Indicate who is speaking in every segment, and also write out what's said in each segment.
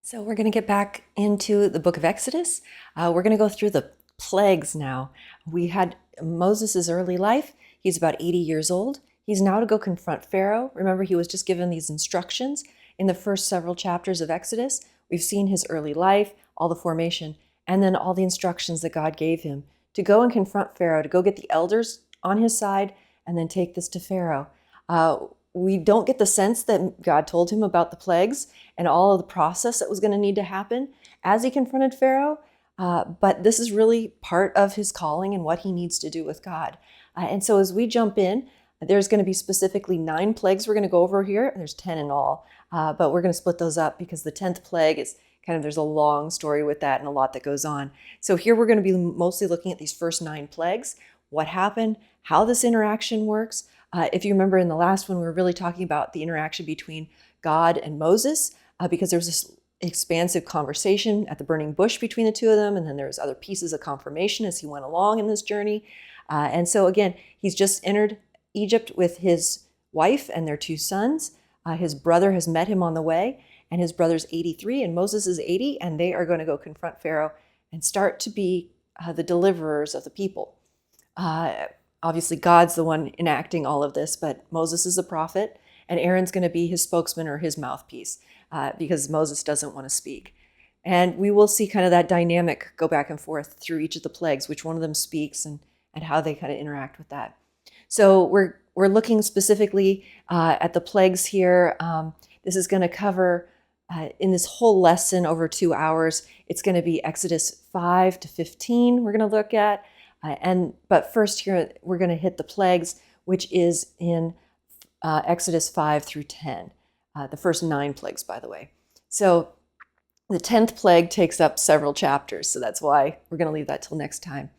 Speaker 1: So we're going to get back into the book of Exodus. We're going to go through the plagues now. We had Moses' early life. He's about 80 years old. He's now to go confront Pharaoh. Remember, he was just given these instructions in the first several chapters of Exodus. We've seen his early life, all the formation, and then all the instructions that God gave him to go and confront Pharaoh, to go get the elders on his side, and then take this to Pharaoh. We don't get the sense that God told him about the plagues and all of the process that was going to need to happen as he confronted Pharaoh. But this is really part of his calling and what he needs to do with God. And so as we jump in, there's going to be specifically 9 plagues we're going to go over here. There's 10 in all, but we're going to split those up because the 10th plague is kind of, there's a long story with that and a lot that goes on. So here we're going to be mostly looking at these first 9 plagues, what happened, how this interaction works. If you remember in the last one, we were really talking about the interaction between God and Moses, because there was this expansive conversation at the burning bush between the two of them, and then there was other pieces of confirmation as he went along in this journey. And so again, he's just entered Egypt with his wife and their 2 sons. His brother has met him on the way, and his brother's 83 and Moses is 80, and they are going to go confront Pharaoh and start to be the deliverers of the people. Obviously, God's the one enacting all of this, but Moses is the prophet, and Aaron's going to be his spokesman or his mouthpiece because Moses doesn't want to speak. And we will see kind of that dynamic go back and forth through each of the plagues, which one of them speaks and how they kind of interact with that. So we're looking specifically at the plagues here. This is going to cover, in this whole lesson over 2 hours, it's going to be Exodus 5 to 15 we're going to look at. But first here, we're going to hit the plagues, which is in Exodus 5 through 10, the first 9 plagues, by the way. So the 10th plague takes up several chapters, so that's why we're going to leave that till next time,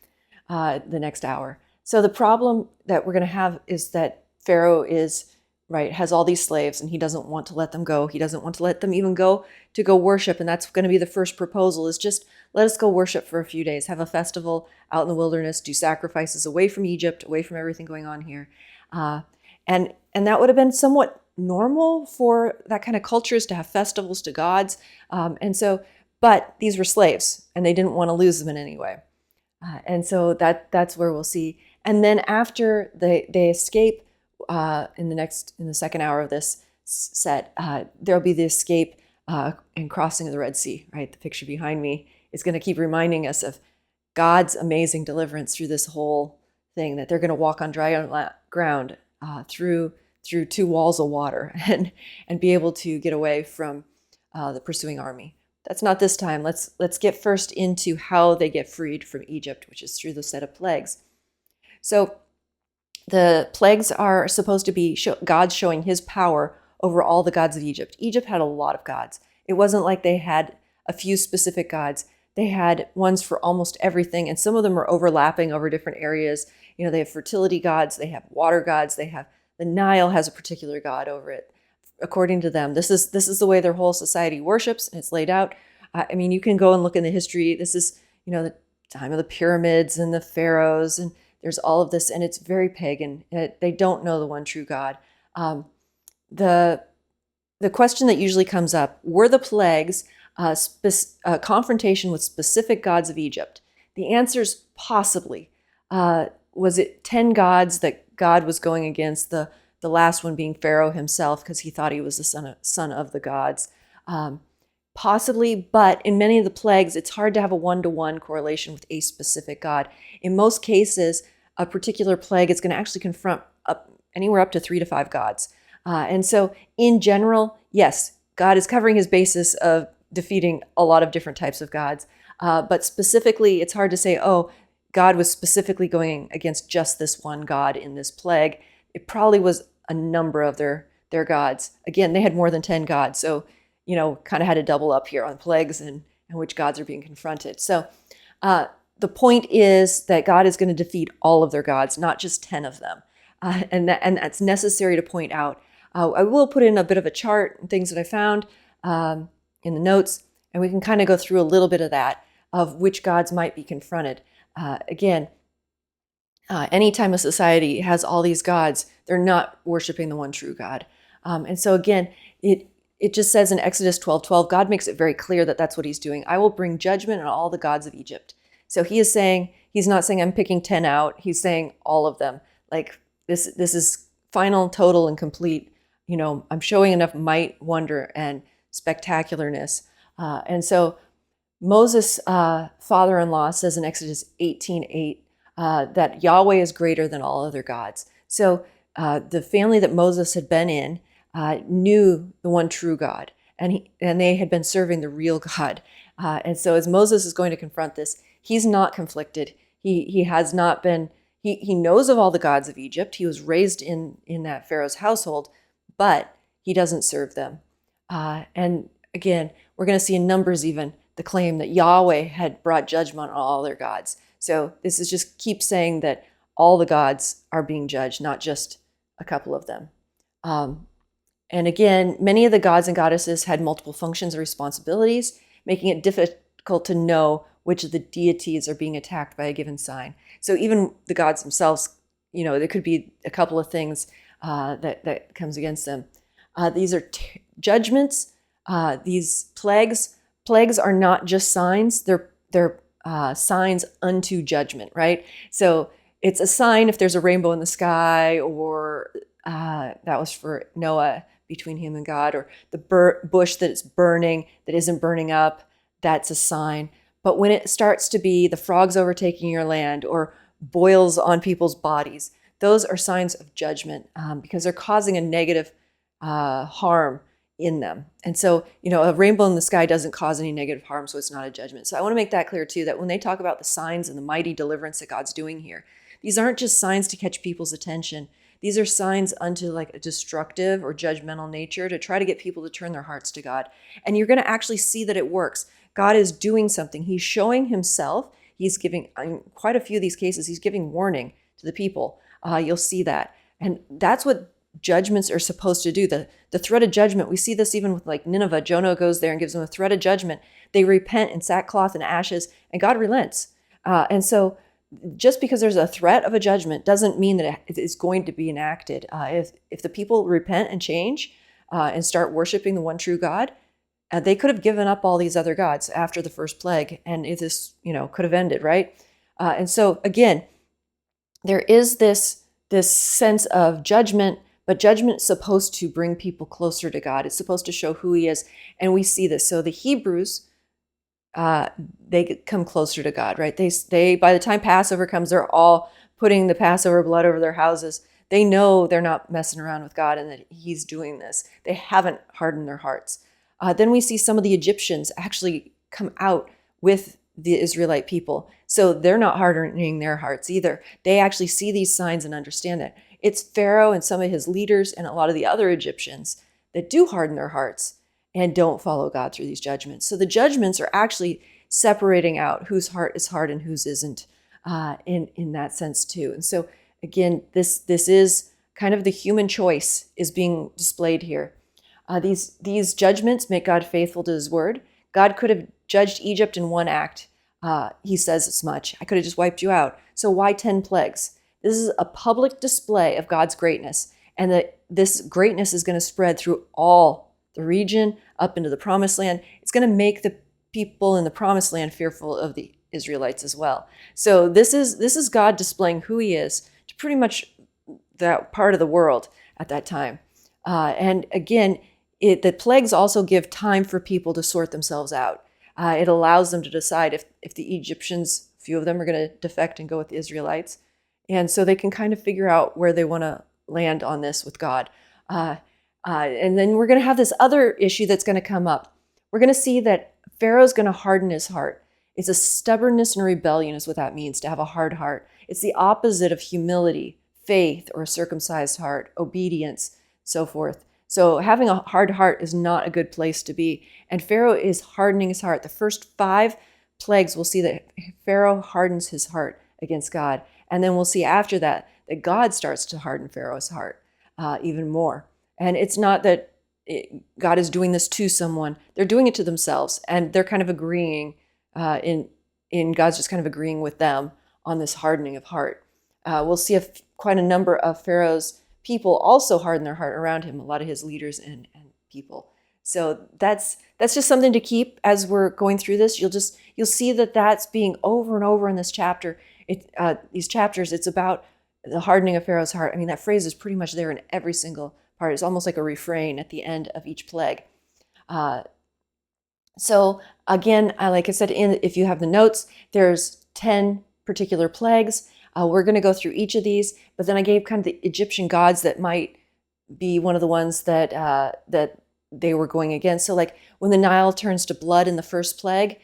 Speaker 1: the next hour. So the problem that we're going to have is that Pharaoh has all these slaves, and he doesn't want to let them go. He doesn't want to let them even go to go worship, and that's going to be the first proposal, is just let us go worship for a few days, have a festival out in the wilderness, do sacrifices away from Egypt, away from everything going on here. And that would have been somewhat normal for that kind of cultures to have festivals to gods. But these were slaves, and they didn't want to lose them in any way. And so that's where we'll see. And then after they escape, in the second hour of this set, there'll be the escape and crossing of the Red Sea, right? The picture behind me is going to keep reminding us of God's amazing deliverance through this whole thing, that they're going to walk on dry ground through 2 walls of water and be able to get away from the pursuing army. That's not this time. Let's get first into how they get freed from Egypt, which is through the set of plagues. So the plagues are supposed to be God showing his power over all the gods of Egypt. Egypt had a lot of gods. It wasn't like they had a few specific gods. They had ones for almost everything, and some of them are overlapping over different areas. They have fertility gods, they have water gods, the Nile has a particular god over it. According to them, this is the way their whole society worships, and it's laid out. You can go and look in the history. This is, the time of the pyramids and the pharaohs, and there's all of this, and it's very pagan. They don't know the one true God. The question that usually comes up, were the plagues a confrontation with specific gods of Egypt? The answer is possibly. Was it 10 gods that God was going against, the last one being Pharaoh himself because he thought he was the son of the gods? Possibly, but in many of the plagues, it's hard to have a one-to-one correlation with a specific god. In most cases, a particular plague is going to actually confront anywhere up to 3 to 5 gods. And so in general, yes, God is covering his basis of defeating a lot of different types of gods. But specifically, it's hard to say, oh, God was specifically going against just this one god in this plague. It probably was a number of their gods. Again, they had more than 10 gods. So, kind of had to double up here on plagues and which gods are being confronted. So the point is that God is going to defeat all of their gods, not just 10 of them. And that's necessary to point out. I will put in a bit of a chart and things that I found in the notes, and we can kind of go through a little bit of that, of which gods might be confronted. Again, anytime a society has all these gods, they're not worshiping the one true God. And so again, it just says in Exodus 12:12, God makes it very clear that that's what he's doing. I will bring judgment on all the gods of Egypt. So he is saying, he's not saying I'm picking 10 out. He's saying all of them. Like this is final, total, and complete. I'm showing enough might, wonder, and spectacularness. And so Moses' father-in-law says in Exodus 18:8 that Yahweh is greater than all other gods. So the family that Moses had been in knew the one true God, and they had been serving the real God. And so as Moses is going to confront this, he's not conflicted. He has not been. He knows of all the gods of Egypt. He was raised in that Pharaoh's household, but he doesn't serve them. And again, we're going to see in Numbers even the claim that Yahweh had brought judgment on all their gods. So this is just keep saying that all the gods are being judged, not just a couple of them. And again, many of the gods and goddesses had multiple functions or responsibilities, making it difficult to know which of the deities are being attacked by a given sign. So even the gods themselves, there could be a couple of things that comes against them. These are judgments. These plagues are not just signs. They're signs unto judgment, right? So it's a sign if there's a rainbow in the sky, or that was for Noah between him and God, or the bush that is burning, that isn't burning up, that's a sign. But when it starts to be the frogs overtaking your land or boils on people's bodies, those are signs of judgment because they're causing a negative harm in them. And so, a rainbow in the sky doesn't cause any negative harm, so it's not a judgment. So I want to make that clear too, that when they talk about the signs and the mighty deliverance that God's doing here, these aren't just signs to catch people's attention. These are signs unto like a destructive or judgmental nature to try to get people to turn their hearts to God. And you're going to actually see that it works. God is doing something. He's showing himself. He's giving, in quite a few of these cases, he's giving warning to the people. You'll see that. And that's what judgments are supposed to do. The threat of judgment, we see this even with like Nineveh. Jonah goes there and gives them a threat of judgment. They repent in sackcloth and ashes, and God relents. And so just because there's a threat of a judgment doesn't mean that it is going to be enacted. If the people repent and change and start worshiping the one true God, they could have given up all these other gods after the first plague, and this could have ended, right? And so again, there is this sense of judgment, but judgment is supposed to bring people closer to God. It's supposed to show who he is, and we see this. So the Hebrews, they come closer to God, right? They by the time Passover comes, they're all putting the Passover blood over their houses. They know they're not messing around with God and that he's doing this. They haven't hardened their hearts. Then we see some of the Egyptians actually come out with the Israelite people. So they're not hardening their hearts either. They actually see these signs and understand that. It's Pharaoh and some of his leaders and a lot of the other Egyptians that do harden their hearts and don't follow God through these judgments. So the judgments are actually separating out whose heart is hard and whose isn't in that sense too. And so again, this is kind of the human choice is being displayed here. These judgments make God faithful to his word. God could have judged Egypt in one act. He says as much. I could have just wiped you out. So why 10 plagues? This is a public display of God's greatness, and that this greatness is going to spread through all the region up into the promised land. It's going to make the people in the promised land fearful of the Israelites as well. So this is God displaying who he is to pretty much that part of the world at that time. And again, the plagues also give time for people to sort themselves out. It allows them to decide if the Egyptians, a few of them are going to defect and go with the Israelites. And so they can kind of figure out where they want to land on this with God. And then we're going to have this other issue that's going to come up. We're going to see that Pharaoh's going to harden his heart. It's a stubbornness and rebellion is what that means, to have a hard heart. It's the opposite of humility, faith, or a circumcised heart, obedience, so forth. So having a hard heart is not a good place to be. And Pharaoh is hardening his heart. The first 5 plagues, we'll see that Pharaoh hardens his heart against God. And then we'll see after that God starts to harden Pharaoh's heart even more. And it's not that God is doing this to someone. They're doing it to themselves. And they're kind of agreeing in God's just kind of agreeing with them on this hardening of heart. We'll see quite a number of Pharaoh's people also harden their heart around him, a lot of his leaders and people. So that's just something to keep as we're going through this. You'll see that that's being over and over in this chapter. These chapters, it's about the hardening of Pharaoh's heart. I mean, that phrase is pretty much there in every single part. It's almost like a refrain at the end of each plague. So again, like I said, if you have the notes, there's 10 particular plagues. We're going to go through each of these, but then I gave kind of the Egyptian gods that might be one of the ones that that they were going against. So like when the Nile turns to blood in the first plague,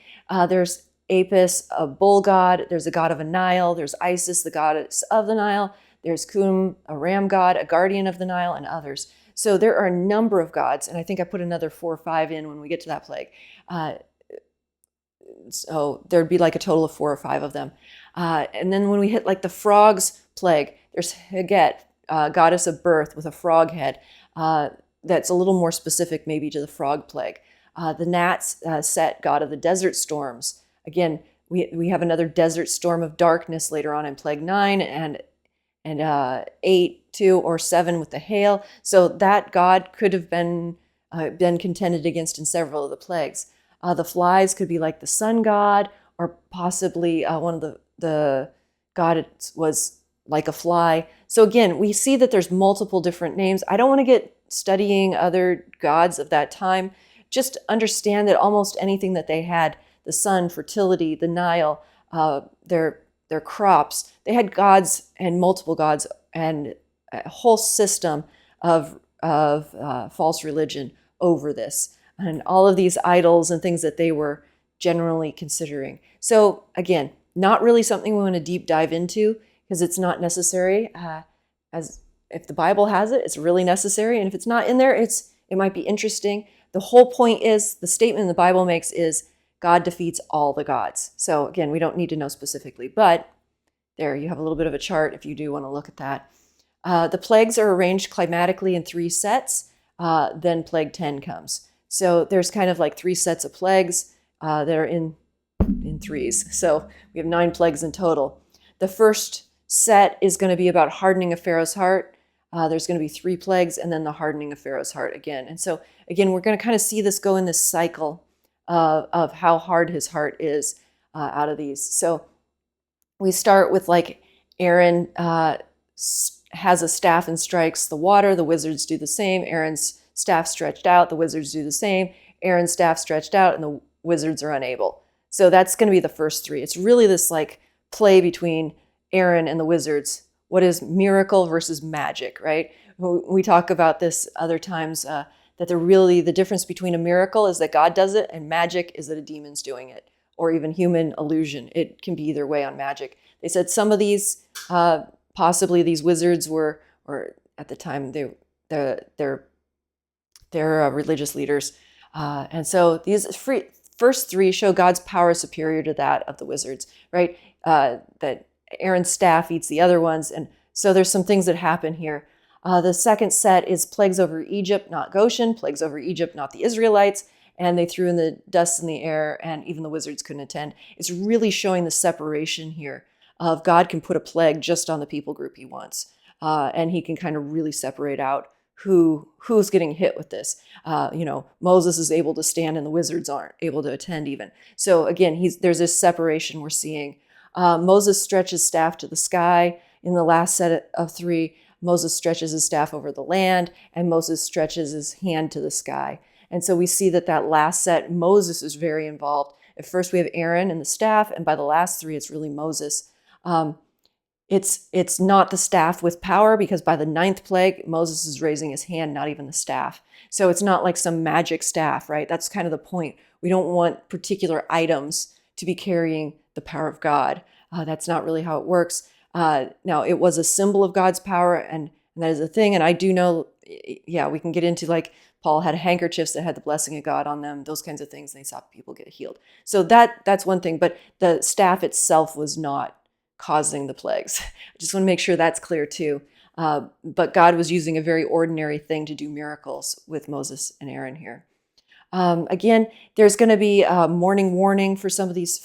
Speaker 1: there's Apis, a bull god. There's a god of a Nile. There's Isis, the goddess of the Nile. There's Kum, a ram god, a guardian of the Nile, and others. So there are a number of gods, and I think I put another 4 or 5 in when we get to that plague. So there'd be like a total of 4 or 5 of them. And then when we hit like the frogs plague, there's Heget, goddess of birth with a frog head. That's a little more specific maybe to the frog plague. The gnats, Set, god of the desert storms. Again, we have another desert storm of darkness later on in plague 9 and 8, 2, or 7 with the hail. So that god could have been contended against in several of the plagues. The flies could be like the sun god, or possibly one of the gods was like a fly. So again, we see that there's multiple different names. I don't want to get studying other gods of that time. Just understand that almost anything that they had, the sun, fertility, the Nile, their crops, they had gods and multiple gods and a whole system of false religion over this, and all of these idols and things that they were generally considering. So again, not really something we want to deep dive into because it's not necessary. As if the Bible has it, it's really necessary, and if it's not in there, it might be interesting. The whole point is, the statement the Bible makes is God defeats all the gods. So again, we don't need to know specifically, but there you have a little bit of a chart if you do want to look at that. The plagues are arranged climatically in 3 sets. Then plague 10 comes. So there's kind of like 3 sets of plagues that are in threes. So we have 9 plagues in total. The first set is going to be about hardening of Pharaoh's heart. There's going to be 3 plagues, and then the hardening of Pharaoh's heart again. And so again, we're going to kind of see this go in this cycle of how hard his heart is out of these. So we start with like Aaron has a staff and strikes the water. The wizards do the same. Aaron's staff stretched out. The wizards do the same. Aaron's staff stretched out, and the wizards are unable. So that's going to be the first 3. It's really this like play between Aaron and the wizards. What is miracle versus magic, right? We talk about this other times, that the difference between a miracle is that God does it, and magic is that a demon's doing it, or even human illusion. It can be either way on magic. They said some of these, possibly these wizards were, or at the time they're religious leaders, and so these first 3 show God's power superior to that of the wizards, right? That Aaron's staff eats the other ones, and so there's some things that happen here. The second set is plagues over Egypt, not Goshen, plagues over Egypt, not the Israelites, and they threw in the dust in the air, and even the wizards couldn't attend. It's really showing the separation here of God can put a plague just on the people group he wants, and he can kind of really separate out who's getting hit with this. Moses is able to stand, and the wizards aren't able to attend even. So again, there's this separation we're seeing. Moses stretches staff to the sky. In the last set of 3, Moses stretches his staff over the land, and Moses stretches his hand to the sky. And so we see that last set, Moses is very involved. At first we have Aaron and the staff, and by the last 3, it's really Moses. It's not the staff with power, because by the 9th plague, Moses is raising his hand, not even the staff. So it's not like some magic staff, right? That's kind of the point. We don't want particular items to be carrying the power of God. That's not really how it works. Now, it was a symbol of God's power, and that is a thing. And I do know, we can get into like Paul had handkerchiefs that had the blessing of God on them, those kinds of things, and they saw people get healed. So that's one thing, but the staff itself was not causing the plagues. I just want to make sure that's clear too. But God was using a very ordinary thing to do miracles with Moses and Aaron here. Again, there's going to be a morning warning for some of these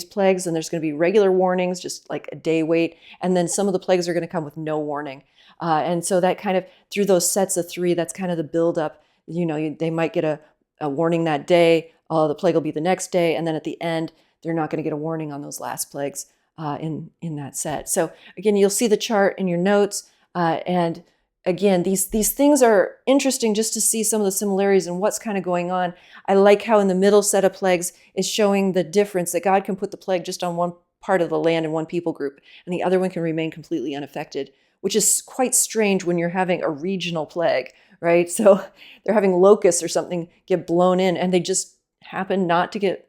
Speaker 1: plagues, and there's going to be regular warnings, just like a day wait, and then some of the plagues are going to come with no warning. And so that kind of, through those sets of 3, that's kind of the buildup. They might get a warning that day. Oh, the plague will be the next day. And then at the end, they're not going to get a warning on those last plagues in that set. So again, you'll see the chart in your notes. And again, these things are interesting just to see some of the similarities and what's kind of going on. I like how in the middle set of plagues is showing the difference that God can put the plague just on one part of the land and one people group, and the other one can remain completely unaffected, which is quite strange when you're having a regional plague, right? So they're having locusts or something get blown in, and they just happen not to get,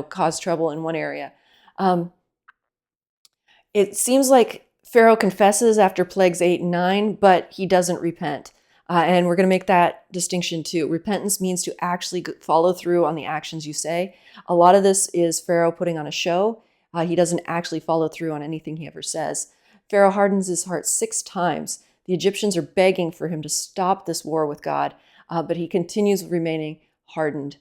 Speaker 1: cause trouble in one area. It seems like Pharaoh confesses after plagues 8 and 9, but he doesn't repent. And we're going to make that distinction too. Repentance means to actually follow through on the actions you say. A lot of this is Pharaoh putting on a show. He doesn't actually follow through on anything he ever says. Pharaoh hardens his heart 6 times. The Egyptians are begging for him to stop this war with God, but he continues remaining hardened.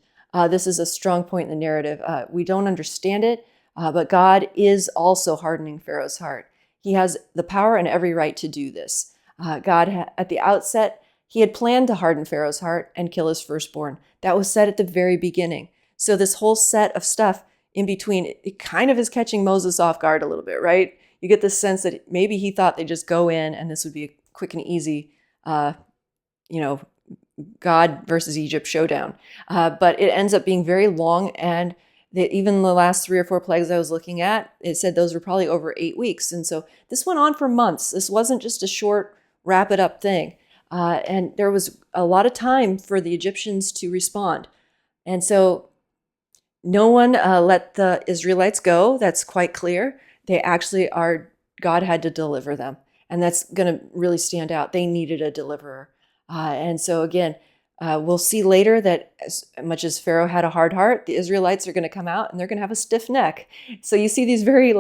Speaker 1: This is a strong point in the narrative. We don't understand it, but God is also hardening Pharaoh's heart. He has the power and every right to do this. God, at the outset, he had planned to harden Pharaoh's heart and kill his firstborn. That was said at the very beginning. So this whole set of stuff in between, it kind of is catching Moses off guard a little bit, right? You get this sense that maybe he thought they'd just go in and this would be a quick and easy, God versus Egypt showdown. But it ends up being very long, and even the last 3 or 4 plagues I was looking at, it said those were probably over 8 weeks. And so this went on for months. This wasn't just a short, wrap it up thing. And there was a lot of time for the Egyptians to respond. And so no one let the Israelites go. That's quite clear. They actually God had to deliver them. And that's going to really stand out. They needed a deliverer. And so again, we'll see later that as much as Pharaoh had a hard heart, the Israelites are going to come out and they're going to have a stiff neck. So you see these very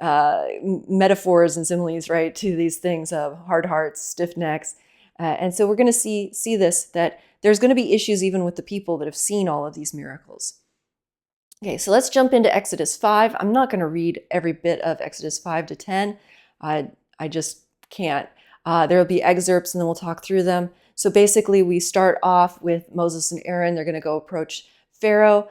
Speaker 1: metaphors and similes, right, to these things of hard hearts, stiff necks. And so we're going to see this, that there's going to be issues even with the people that have seen all of these miracles. Okay, so let's jump into Exodus 5. I'm not going to read every bit of Exodus 5 to 10. I just can't. There will be excerpts and then we'll talk through them. So basically we start off with Moses and Aaron. They're going to go approach Pharaoh.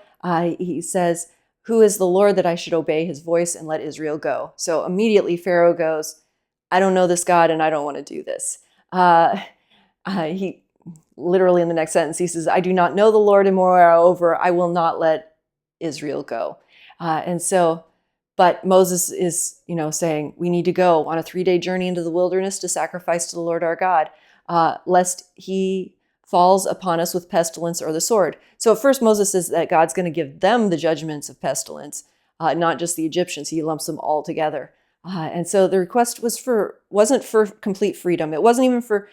Speaker 1: He says, "Who is the Lord that I should obey his voice and let Israel go?" So immediately Pharaoh goes, "I don't know this God and I don't want to do this." He literally in the next sentence, he says, "I do not know the Lord, and moreover, I will not let Israel go." But Moses is, saying, we need to go on a 3-day journey into the wilderness to sacrifice to the Lord our God, lest he falls upon us with pestilence or the sword. So at first Moses says that God's going to give them the judgments of pestilence, not just the Egyptians. He lumps them all together. And so the request wasn't for complete freedom. It wasn't even for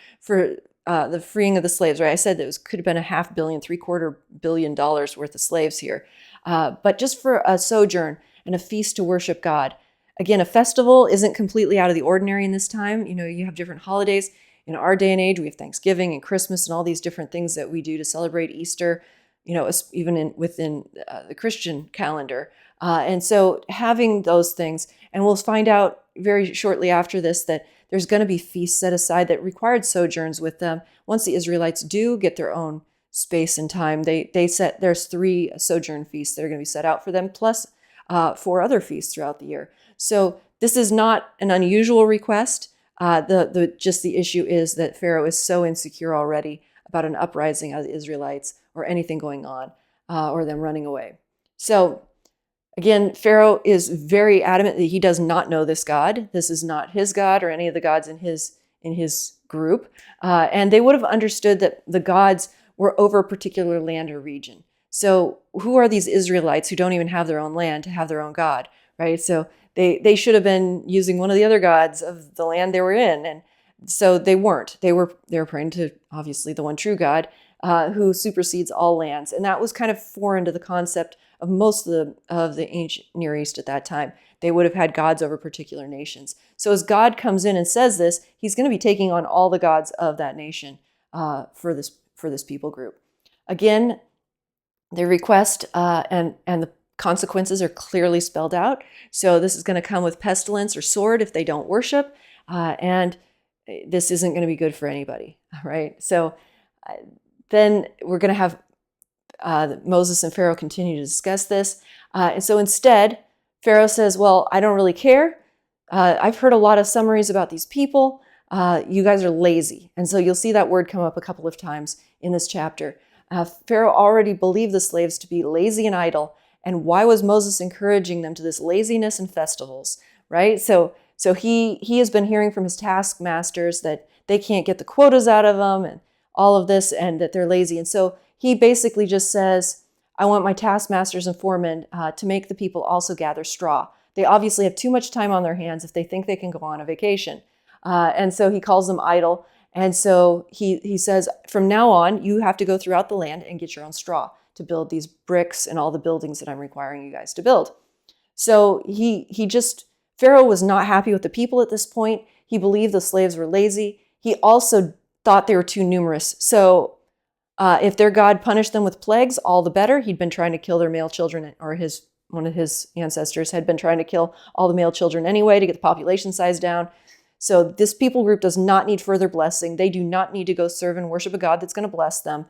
Speaker 1: the freeing of the slaves, right? I said that could have been $500 million, $750 million worth of slaves here, but just for a sojourn and a feast to worship God. Again, a festival isn't completely out of the ordinary in this time. You have different holidays. In our day and age, we have Thanksgiving and Christmas and all these different things that we do to celebrate Easter, even within the Christian calendar. And so having those things, and we'll find out very shortly after this that there's going to be feasts set aside that required sojourns with them. Once the Israelites do get their own space and time, there's 3 sojourn feasts that are going to be set out for them, plus 4 other feasts throughout the year. So this is not an unusual request. The issue is that Pharaoh is so insecure already about an uprising of the Israelites or anything going on, or them running away. So again, Pharaoh is very adamant that he does not know this God. This is not his God or any of the gods in his group. And they would have understood that the gods were over a particular land or region. So who are these Israelites who don't even have their own land to have their own God, right? So they should have been using one of the other gods of the land they were in. And so they weren't. They were praying to, obviously, the one true God who supersedes all lands. And that was kind of foreign to the concept of most of the ancient Near East at that time. They would have had gods over particular nations. So as God comes in and says this, he's going to be taking on all the gods of that nation for this people group. Again, the request and the consequences are clearly spelled out. So this is going to come with pestilence or sword if they don't worship, and this isn't going to be good for anybody, right? So then we're going to have Moses and Pharaoh continue to discuss this. And so instead, Pharaoh says, well, I don't really care. I've heard a lot of summaries about these people. You guys are lazy. And so you'll see that word come up a couple of times in this chapter. Pharaoh already believed the slaves to be lazy and idle. And why was Moses encouraging them to this laziness and festivals, right? So he has been hearing from his taskmasters that they can't get the quotas out of them and all of this, and that they're lazy. And so he basically just says, I want my taskmasters and foremen to make the people also gather straw. They obviously have too much time on their hands if they think they can go on a vacation. And so he calls them idle. And so he says, from now on, you have to go throughout the land and get your own straw to build these bricks and all the buildings that I'm requiring you guys to build. So Pharaoh was not happy with the people at this point. He believed the slaves were lazy. He also thought they were too numerous. So if their God punished them with plagues, all the better. He'd been trying to kill their male children, or one of his ancestors had been trying to kill all the male children anyway to get the population size down. So this people group does not need further blessing. They do not need to go serve and worship a God that's going to bless them.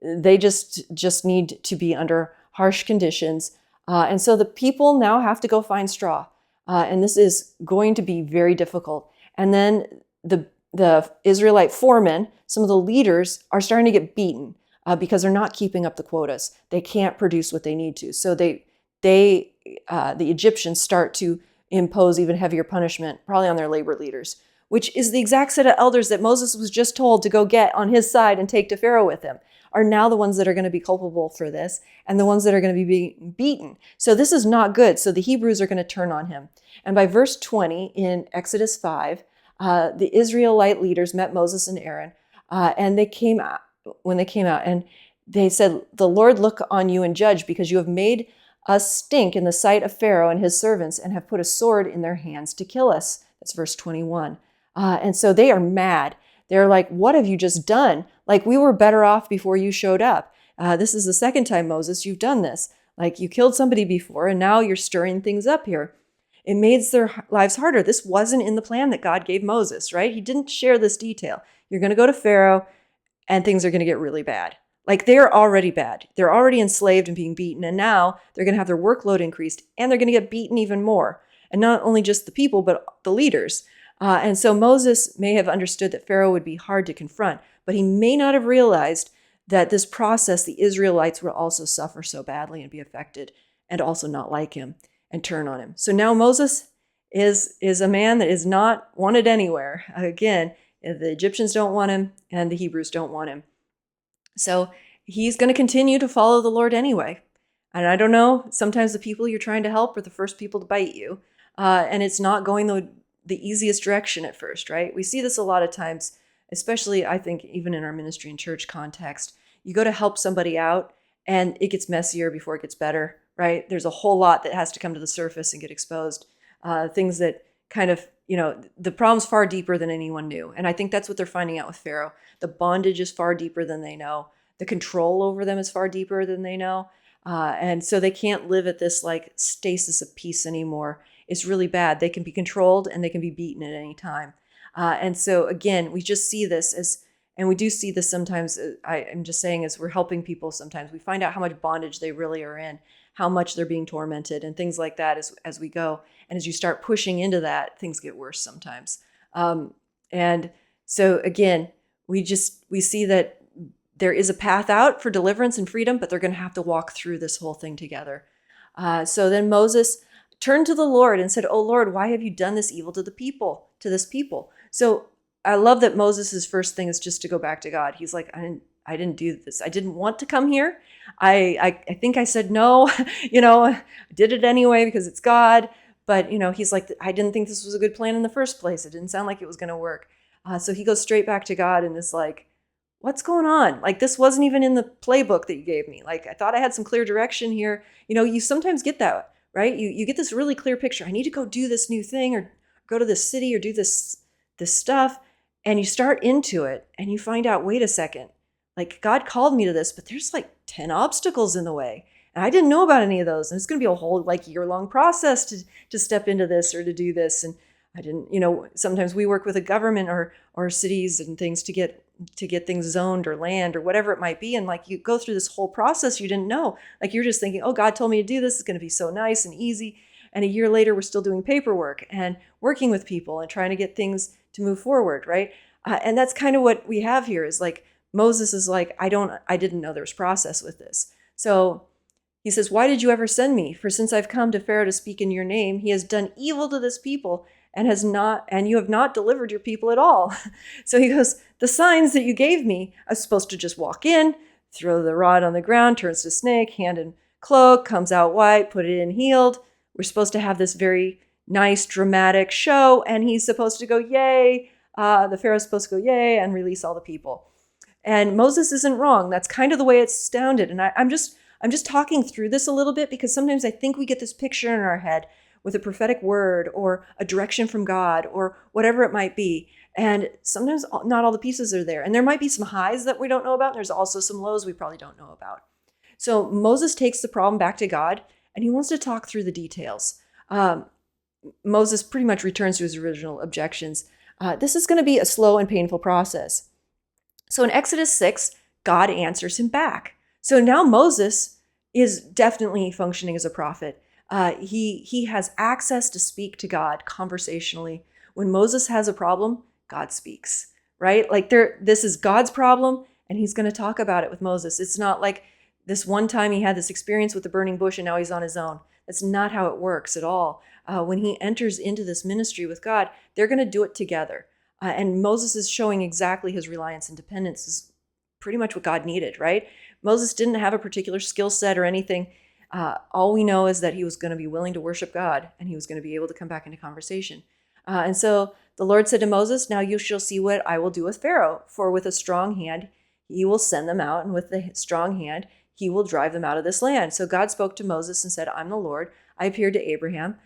Speaker 1: They just need to be under harsh conditions. And so the people now have to go find straw. And this is going to be very difficult. And then the Israelite foremen, some of the leaders, are starting to get beaten because they're not keeping up the quotas. They can't produce what they need to. So the Egyptians start to impose even heavier punishment, probably on their labor leaders, which is the exact set of elders that Moses was just told to go get on his side and take to Pharaoh with him, are now the ones that are going to be culpable for this and the ones that are going to be being beaten. So this is not good. So the Hebrews are going to turn on him. And by verse 20 in Exodus 5, the Israelite leaders met Moses and Aaron, and when they came out, and they said, the Lord look on you and judge, because you have made us stink in the sight of Pharaoh and his servants, and have put a sword in their hands to kill us. That's verse 21. And so they are mad. They're like, what have you just done? Like, we were better off before you showed up. This is the second time, Moses, you've done this. Like, you killed somebody before, and now you're stirring things up here. It made their lives harder. This wasn't in the plan that God gave Moses, right? He didn't share this detail. You're going to go to Pharaoh, and things are going to get really bad. Like, they're already bad. They're already enslaved and being beaten, and now they're going to have their workload increased, and they're going to get beaten even more. And not only just the people, but the leaders. And so Moses may have understood that Pharaoh would be hard to confront, but he may not have realized that this process, the Israelites would also suffer so badly and be affected, and also not like him and turn on him. So now Moses is a man that is not wanted anywhere. Again, the Egyptians don't want him, and the Hebrews don't want him. So he's going to continue to follow the Lord anyway. And I don't know, sometimes the people you're trying to help are the first people to bite you. And it's not going the easiest direction at first, right? We see this a lot of times, especially, I think, even in our ministry and church context. You go to help somebody out, and it gets messier before it gets better, right? There's a whole lot that has to come to the surface and get exposed. Things that kind of, the problem's far deeper than anyone knew. And I think that's what they're finding out with Pharaoh. The bondage is far deeper than they know. The control over them is far deeper than they know. And so they can't live at this like stasis of peace anymore. It's really bad. They can be controlled and they can be beaten at any time. And so again, we just see this and we do see this sometimes, I'm just saying, as we're helping people sometimes, we find out how much bondage they really are in, how much they're being tormented and things like that as we go. And as you start pushing into that, things get worse sometimes. And so again, we see that there is a path out for deliverance and freedom, but they're going to have to walk through this whole thing together. So then Moses turned to the Lord and said, "Oh Lord, why have you done this evil to this people?" So I love that Moses' first thing is just to go back to God. He's like, I didn't do this. I didn't want to come here. I think I said no, I did it anyway because it's God. But, he's like, I didn't think this was a good plan in the first place. It didn't sound like it was going to work. So he goes straight back to God and is like, what's going on? Like, this wasn't even in the playbook that you gave me. Like, I thought I had some clear direction here. You sometimes get that, right? You get this really clear picture. I need to go do this new thing or go to this city or do this stuff. And you start into it and you find out, wait a second, like God called me to this, but there's like 10 obstacles in the way. And I didn't know about any of those. And it's going to be a whole like year-long process to step into this or to do this. And I didn't, sometimes we work with a government or cities and things to get things zoned or land or whatever it might be. And like you go through this whole process, you didn't know. Like you're just thinking, oh, God told me to do this. It's going to be so nice and easy. And a year later, we're still doing paperwork and working with people and trying to get things to move forward, right? And that's kind of what we have here is like Moses is like, I didn't know there was process with this. So he says, why did you ever send me? For since I've come to Pharaoh to speak in your name, he has done evil to this people and you have not delivered your people at all. So he goes, the signs that you gave me, I was supposed to just walk in, throw the rod on the ground, turns to snake, hand and cloak, comes out white, put it in healed. We're supposed to have this very nice, dramatic show, and he's supposed to go, yay. The Pharaoh's supposed to go, yay, and release all the people. And Moses isn't wrong. That's kind of the way it's sounded. And I'm just talking through this a little bit because sometimes I think we get this picture in our head with a prophetic word or a direction from God or whatever it might be. And sometimes not all the pieces are there. And there might be some highs that we don't know about. And there's also some lows we probably don't know about. So Moses takes the problem back to God and he wants to talk through the details. Moses pretty much returns to his original objections. This is going to be a slow and painful process. So in Exodus 6, God answers him back. So now Moses is definitely functioning as a prophet. He has access to speak to God conversationally. When Moses has a problem, God speaks, right? Like this is God's problem, and he's going to talk about it with Moses. It's not like this one time he had this experience with the burning bush and now he's on his own. That's not how it works at all. When he enters into this ministry with God, they're going to do it together. And Moses is showing exactly his reliance and dependence is pretty much what God needed, right? Moses didn't have a particular skill set or anything. All we know is that he was going to be willing to worship God and he was going to be able to come back into conversation. And so the Lord said to Moses, now you shall see what I will do with Pharaoh, for with a strong hand he will send them out, and with the strong hand he will drive them out of this land. So God spoke to Moses and said, I'm the Lord. I appeared to Abraham,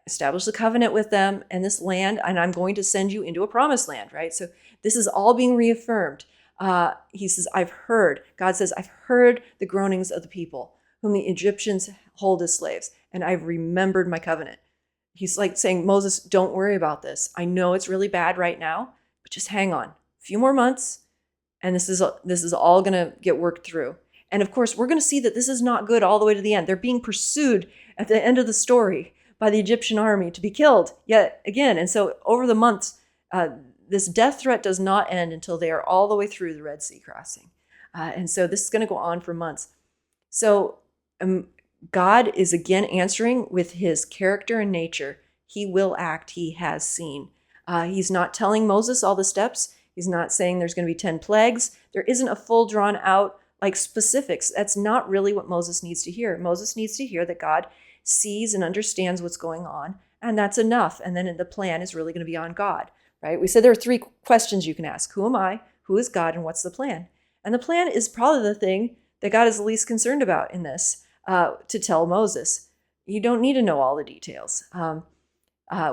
Speaker 1: established a covenant with them and this land, and I'm going to send you into a promised land, right? So this is all being reaffirmed. He says, God says, I've heard the groanings of the people whom the Egyptians hold as slaves, and I've remembered my covenant. He's like saying, Moses, don't worry about this. I know it's really bad right now, but just hang on. A few more months, and this is all going to get worked through. And of course, we're going to see that this is not good all the way to the end. They're being pursued at the end of the story by the Egyptian army to be killed yet again. And so over the months, this death threat does not end until they are all the way through the Red Sea crossing. And so this is going to go on for months. So God is again answering with his character and nature. He will act. He has seen. He's not telling Moses all the steps. He's not saying there's going to be 10 plagues. There isn't a full drawn out like specifics. That's not really what Moses needs to hear. Moses needs to hear that God sees and understands what's going on, and that's enough. And then the plan is really going to be on God, right? We said there are 3 questions you can ask. Who am I? Who is God? And what's the plan? And the plan is probably the thing that God is the least concerned about in this, to tell Moses. You don't need to know all the details.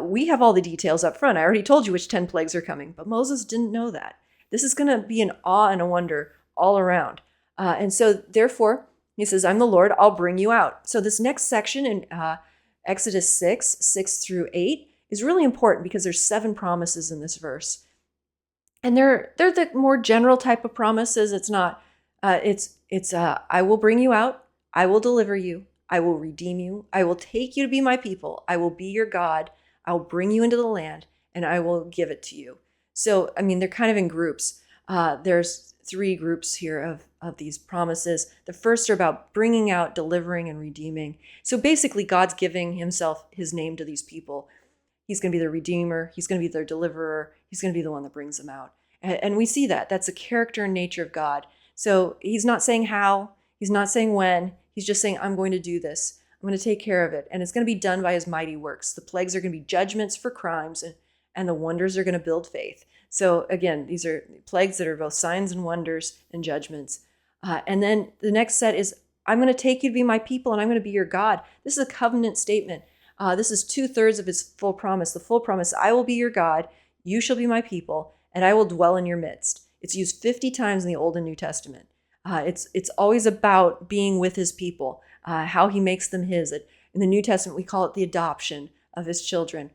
Speaker 1: We have all the details up front. I already told you which 10 plagues are coming, but Moses didn't know that. This is going to be an awe and a wonder all around. And so therefore, he says, I'm the Lord, I'll bring you out. So this next section in Exodus 6 through 8 is really important because there's 7 promises in this verse. And they're the more general type of promises. It's not, I will bring you out, I will deliver you, I will redeem you, I will take you to be my people, I will be your God, I will bring you into the land, and I will give it to you. So, I mean, they're kind of in groups. There's 3 groups here of these promises. The first are about bringing out, delivering, and redeeming. So basically, God's giving himself, his name to these people. He's going to be their redeemer. He's going to be their deliverer. He's going to be the one that brings them out. And we see that. That's the character and nature of God. So he's not saying how. He's not saying when. He's just saying, I'm going to do this. I'm going to take care of it. And it's going to be done by his mighty works. The plagues are going to be judgments for crimes, and the wonders are going to build faith. So again, these are plagues that are both signs and wonders and judgments. And then the next set is, I'm going to take you to be my people, and I'm going to be your God. This is a covenant statement. This is 2/3 of his full promise. The full promise, I will be your God, you shall be my people, and I will dwell in your midst. It's used 50 times in the Old and New Testament. It's always about being with his people, how he makes them his. In the New Testament, we call it the adoption of his children.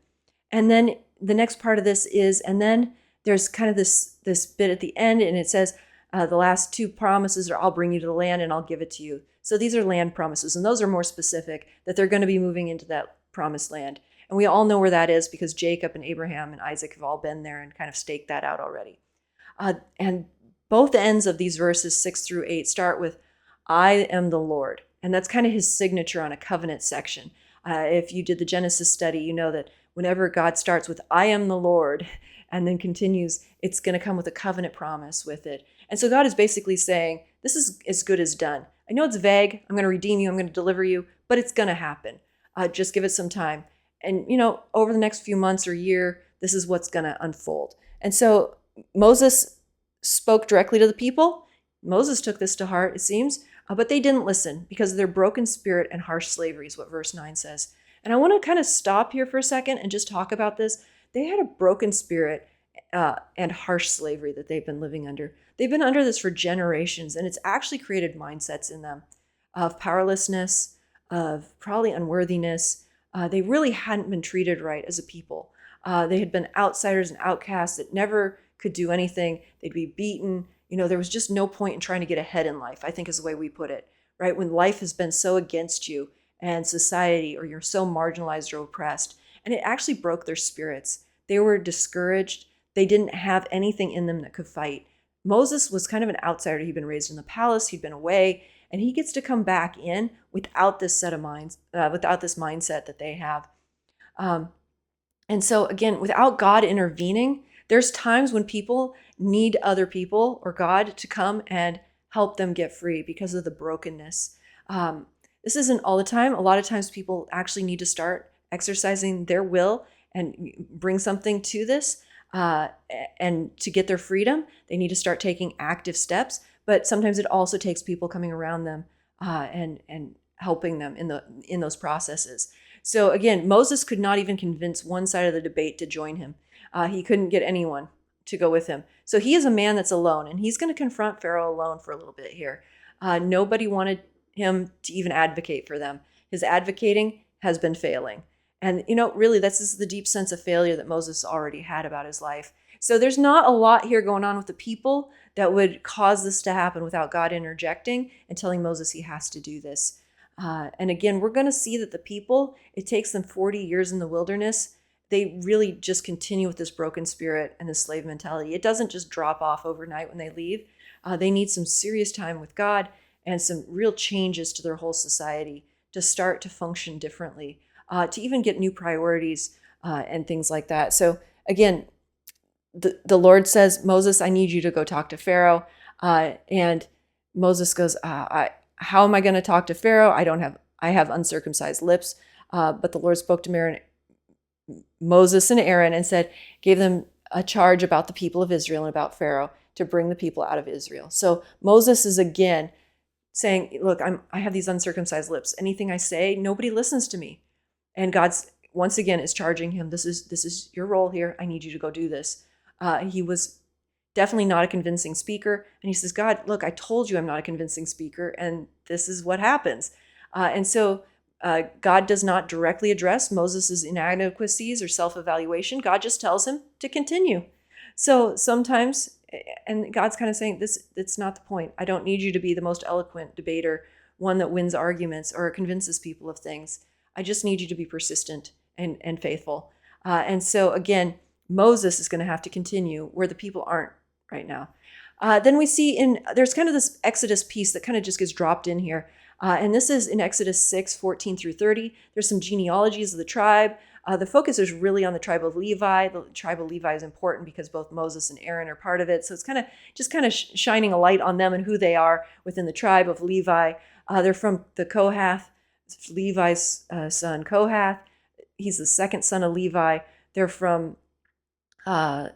Speaker 1: And then the next part of this is, and then there's kind of this bit at the end, and it says, the last two promises are, I'll bring you to the land and I'll give it to you. So these are land promises, and those are more specific, that they're going to be moving into that promised land. And we all know where that is because Jacob and Abraham and Isaac have all been there and kind of staked that out already. And both ends of these verses 6-8 start with, I am the Lord. And that's kind of his signature on a covenant section. If you did the Genesis study, you know that whenever God starts with, I am the Lord, and then continues, it's going to come with a covenant promise with it. And so God is basically saying, this is as good as done. I know it's vague. I'm going to redeem you. I'm going to deliver you, but it's going to happen. Just give it some time. And, over the next few months or year, this is what's going to unfold. And so Moses spoke directly to the people. Moses took this to heart, it seems, but they didn't listen because of their broken spirit and harsh slavery is what verse 9 says. And I want to kind of stop here for a second and just talk about this. They had a broken spirit and harsh slavery that they've been living under. They've been under this for generations, and it's actually created mindsets in them of powerlessness, of probably unworthiness. They really hadn't been treated right as a people. They had been outsiders and outcasts that never could do anything. They'd be beaten. There was just no point in trying to get ahead in life, I think is the way we put it, right? When life has been so against you and society, or you're so marginalized or oppressed, and it actually broke their spirits. They were discouraged. They didn't have anything in them that could fight. Moses was kind of an outsider. He'd been raised in the palace. He'd been away, and he gets to come back in without this set of minds, without this mindset that they have. And so again, without God intervening, there's times when people need other people or God to come and help them get free because of the brokenness. This isn't all the time. A lot of times people actually need to start exercising their will and bring something to this. And to get their freedom, they need to start taking active steps. But sometimes it also takes people coming around them and helping them in those processes. So again, Moses could not even convince one side of the debate to join him. He couldn't get anyone to go with him. So he is a man that's alone, and he's going to confront Pharaoh alone for a little bit here. Nobody wanted him to even advocate for them. His advocating has been failing. And, really, this is the deep sense of failure that Moses already had about his life. So there's not a lot here going on with the people that would cause this to happen without God interjecting and telling Moses he has to do this. And again, we're going to see that the people, it takes them 40 years in the wilderness. They really just continue with this broken spirit and this slave mentality. It doesn't just drop off overnight when they leave. They need some serious time with God and some real changes to their whole society to start to function differently. To even get new priorities and things like that. So again, the Lord says, Moses, I need you to go talk to Pharaoh. And Moses goes, how am I going to talk to Pharaoh? I have uncircumcised lips. But the Lord spoke to Moses and Aaron and gave them a charge about the people of Israel and about Pharaoh to bring the people out of Israel. So Moses is again saying, look, I have these uncircumcised lips. Anything I say, nobody listens to me. And God's once again is charging him, this is your role here. I need you to go do this. He was definitely not a convincing speaker. And he says, God, look, I told you I'm not a convincing speaker, and this is what happens. And so God does not directly address Moses' inadequacies or self-evaluation. God just tells him to continue. So sometimes, and God's kind of saying, it's not the point. I don't need you to be the most eloquent debater, one that wins arguments or convinces people of things. I just need you to be persistent and faithful. And so again, Moses is going to have to continue where the people aren't right now. Then we see there's kind of this Exodus piece that kind of just gets dropped in here. And this is in Exodus 6:14-30. There's some genealogies of the tribe. The focus is really on the tribe of Levi. The tribe of Levi is important because both Moses and Aaron are part of it. So it's kind of shining a light on them and who they are within the tribe of Levi. They're from the Kohath. Levi's son Kohath. He's the second son of Levi. They're from the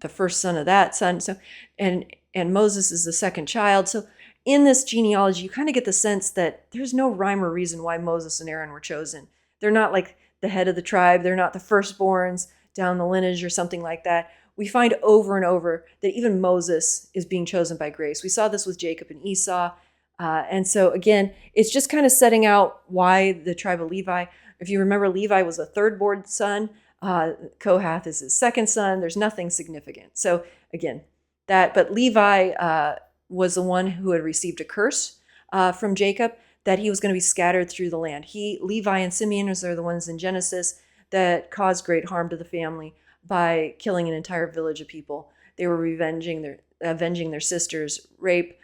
Speaker 1: first son of that son. So and Moses is the second child. So in this genealogy, you kind of get the sense that there's no rhyme or reason why Moses and Aaron were chosen. They're not like the head of the tribe. They're not the firstborns down the lineage or something like that. We find over and over that even Moses is being chosen by grace. We saw this with Jacob and Esau. And so again, it's just kind of setting out why the tribe of Levi. If you remember, Levi was a third-born son. Kohath is his second son. There's nothing significant. So again, but Levi was the one who had received a curse from Jacob, that he was going to be scattered through the land. Levi and Simeon are the ones in Genesis that caused great harm to the family by killing an entire village of people. They were avenging their sister's rape,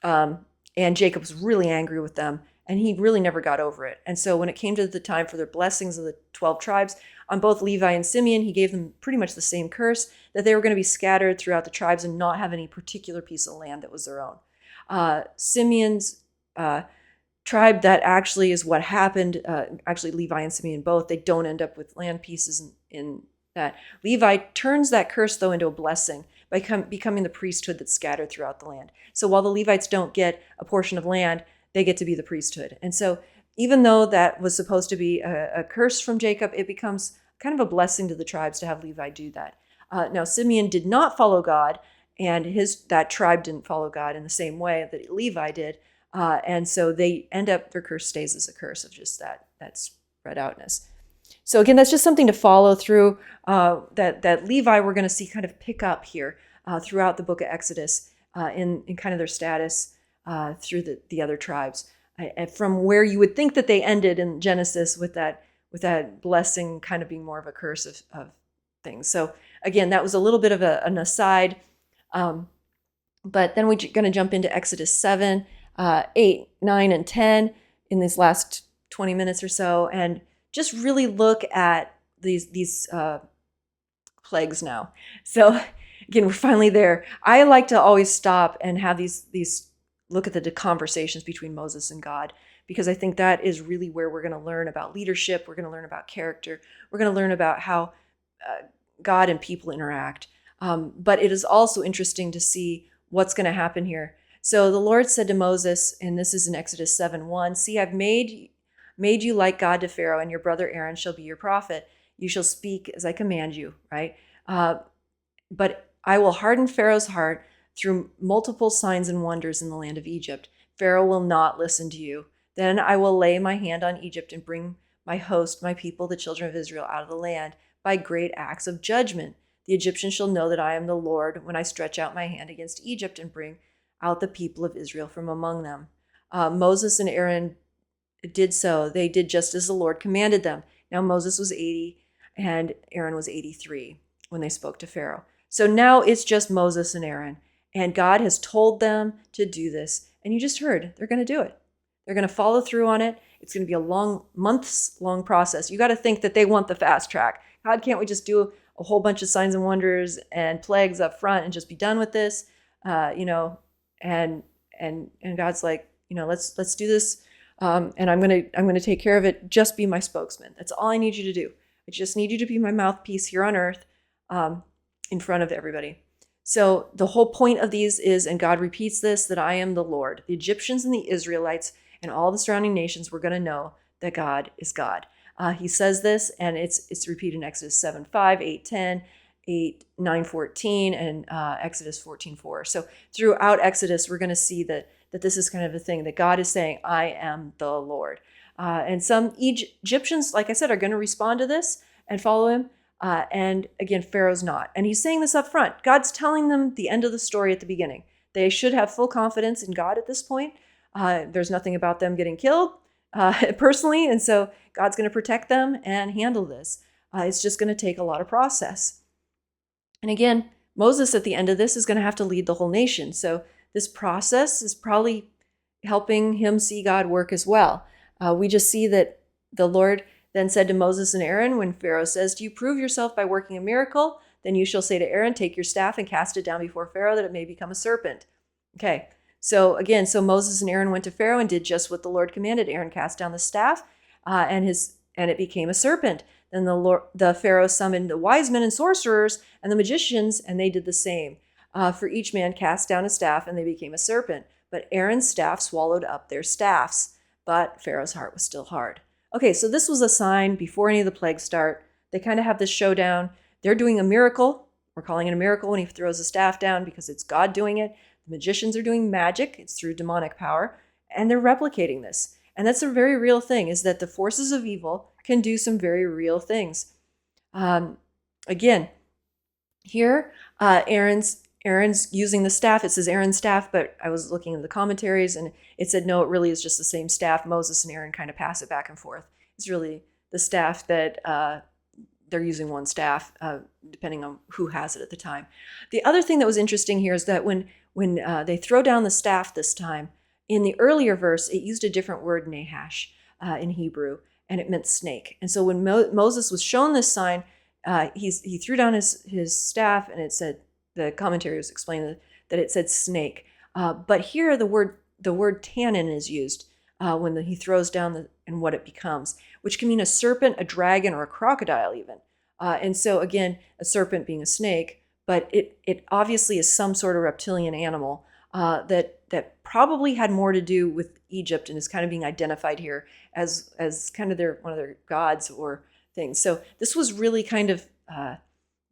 Speaker 1: and Jacob was really angry with them, and he really never got over it. And so when it came to the time for their blessings of the 12 tribes, on both Levi and Simeon, he gave them pretty much the same curse, that they were going to be scattered throughout the tribes and not have any particular piece of land that was their own. Simeon's tribe, that actually is what happened. Actually, Levi and Simeon both, they don't end up with land pieces in that. Levi turns that curse, though, into a blessing by becoming the priesthood that's scattered throughout the land. So while the Levites don't get a portion of land, they get to be the priesthood. And so even though that was supposed to be a curse from Jacob, it becomes kind of a blessing to the tribes to have Levi do that. Now, Simeon did not follow God, and that tribe didn't follow God in the same way that Levi did. And so their curse stays as a curse of just that spread outness. So again, that's just something to follow through, that Levi we're going to see kind of pick up here throughout the book of Exodus in kind of their status through the other tribes. And from where you would think that they ended in Genesis with that blessing kind of being more of a curse of things. So again, that was a little bit of an aside. But then we're going to jump into Exodus 7, 8, 9, and 10 in these last 20 minutes or so, and just really look at these plagues now. So again, we're finally there. I like to always stop and have these look at the conversations between Moses and God, because I think that is really where we're going to learn about leadership. We're going to learn about character. We're going to learn about how God and people interact. But it is also interesting to see what's going to happen here. So the Lord said to Moses, and this is in Exodus 7:1, "See, I've made you like God to Pharaoh, and your brother Aaron shall be your prophet. You shall speak as I command you," right? But I will harden Pharaoh's heart through multiple signs and wonders in the land of Egypt. Pharaoh will not listen to you. Then I will lay my hand on Egypt and bring my host, my people, the children of Israel, out of the land by great acts of judgment. The Egyptians shall know that I am the Lord when I stretch out my hand against Egypt and bring out the people of Israel from among them. Moses and Aaron did so. They did just as the Lord commanded them. Now Moses was 80 and Aaron was 83 when they spoke to Pharaoh. So now it's just Moses and Aaron. And God has told them to do this. And you just heard, they're going to do it. They're going to follow through on it. It's going to be a months-long process. You got to think that they want the fast track. God, can't we just do a whole bunch of signs and wonders and plagues up front and just be done with this? And God's like, let's do this. And I'm gonna take care of it. Just be my spokesman. That's all I need you to do. I just need you to be my mouthpiece here on earth, in front of everybody. So the whole point of these is, and God repeats this, that I am the Lord. The Egyptians and the Israelites and all the surrounding nations were going to know that God is God. He says this, and it's repeated in Exodus 7:5, 8:10, 8:9-14, and Exodus 14:4. So throughout Exodus, we're going to see that this is kind of the thing, that God is saying, I am the Lord. And some Egyptians, like I said, are going to respond to this and follow him. And again, Pharaoh's not. And he's saying this up front. God's telling them the end of the story at the beginning. They should have full confidence in God at this point. There's nothing about them getting killed personally. And so God's going to protect them and handle this. It's just going to take a lot of process. And again, Moses at the end of this is going to have to lead the whole nation. So this process is probably helping him see God work as well. We just see that the Lord then said to Moses and Aaron, when Pharaoh says, "Do you prove yourself by working a miracle? Then you shall say to Aaron, take your staff and cast it down before Pharaoh that it may become a serpent." Okay, so Moses and Aaron went to Pharaoh and did just what the Lord commanded. Aaron cast down the staff and it became a serpent. Then the Pharaoh summoned the wise men and sorcerers and the magicians, and they did the same. For each man cast down a staff, and they became a serpent. But Aaron's staff swallowed up their staffs. But Pharaoh's heart was still hard. Okay, so this was a sign before any of the plagues start. They kind of have this showdown. They're doing a miracle. We're calling it a miracle when he throws a staff down because it's God doing it. The magicians are doing magic. It's through demonic power. And they're replicating this. And that's a very real thing, is that the forces of evil can do some very real things. Again, here, Aaron's using the staff. It says Aaron's staff, but I was looking at the commentaries and it said, no, it really is just the same staff. Moses and Aaron kind of pass it back and forth. It's really the staff that they're using one staff, depending on who has it at the time. The other thing that was interesting here is that when they throw down the staff this time, in the earlier verse, it used a different word, Nahash, in Hebrew, and it meant snake. And so when Moses was shown this sign, he threw down his staff, and it said, the commentary was explaining that it said snake. But here the word tannin is used when he throws down and what it becomes, which can mean a serpent, a dragon, or a crocodile even. And so again, a serpent being a snake, but it obviously is some sort of reptilian animal that probably had more to do with Egypt and is kind of being identified here as kind of one of their gods or things. So this was really kind of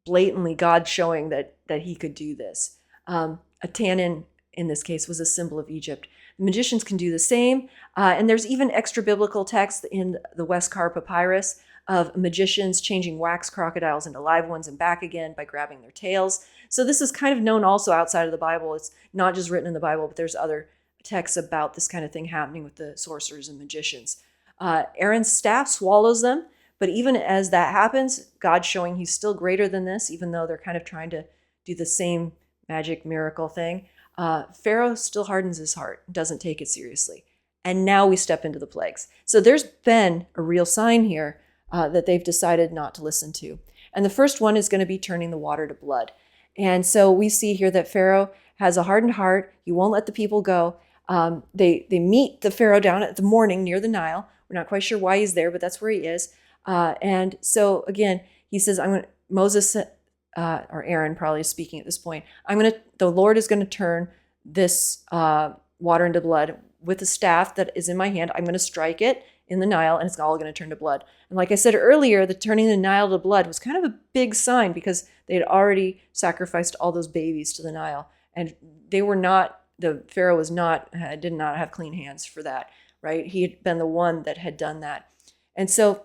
Speaker 1: blatantly God showing that he could do this. A tannin in this case was a symbol of Egypt. The magicians can do the same, and there's even extra biblical text in the Westcar Papyrus of magicians changing wax crocodiles into live ones and back again by grabbing their tails. So this is kind of known also outside of the Bible. It's not just written in the Bible, but there's other texts about this kind of thing happening with the sorcerers and magicians. Aaron's staff swallows them, but even as that happens, God's showing he's still greater than this, even though they're kind of trying to do the same magic miracle thing. Pharaoh still hardens his heart, doesn't take it seriously. And now we step into the plagues. So there's been a real sign here that they've decided not to listen to. And the first one is going to be turning the water to blood. And so we see here that Pharaoh has a hardened heart. He won't let the people go. They meet the Pharaoh down at the morning near the Nile. We're not quite sure why he's there, but that's where he is. And so again, he says, Moses, or Aaron probably is speaking at this point, the Lord is going to turn this water into blood with the staff that is in my hand. I'm going to strike it in the Nile, and it's all going to turn to blood. And like I said earlier, the turning the Nile to blood was kind of a big sign because they had already sacrificed all those babies to the Nile. And the Pharaoh did not have clean hands for that, right? He had been the one that had done that. And so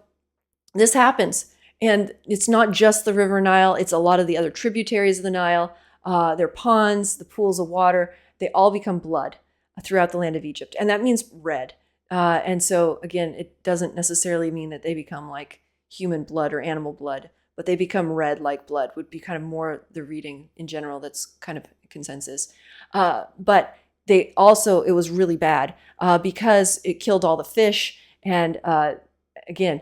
Speaker 1: this happens. And it's not just the River Nile, it's a lot of the other tributaries of the Nile, their ponds, the pools of water, they all become blood throughout the land of Egypt. And that means red. And so, again, it doesn't necessarily mean that they become like human blood or animal blood, but they become red like blood would be kind of more the reading in general. That's kind of consensus. But it was really bad because it killed all the fish. And again,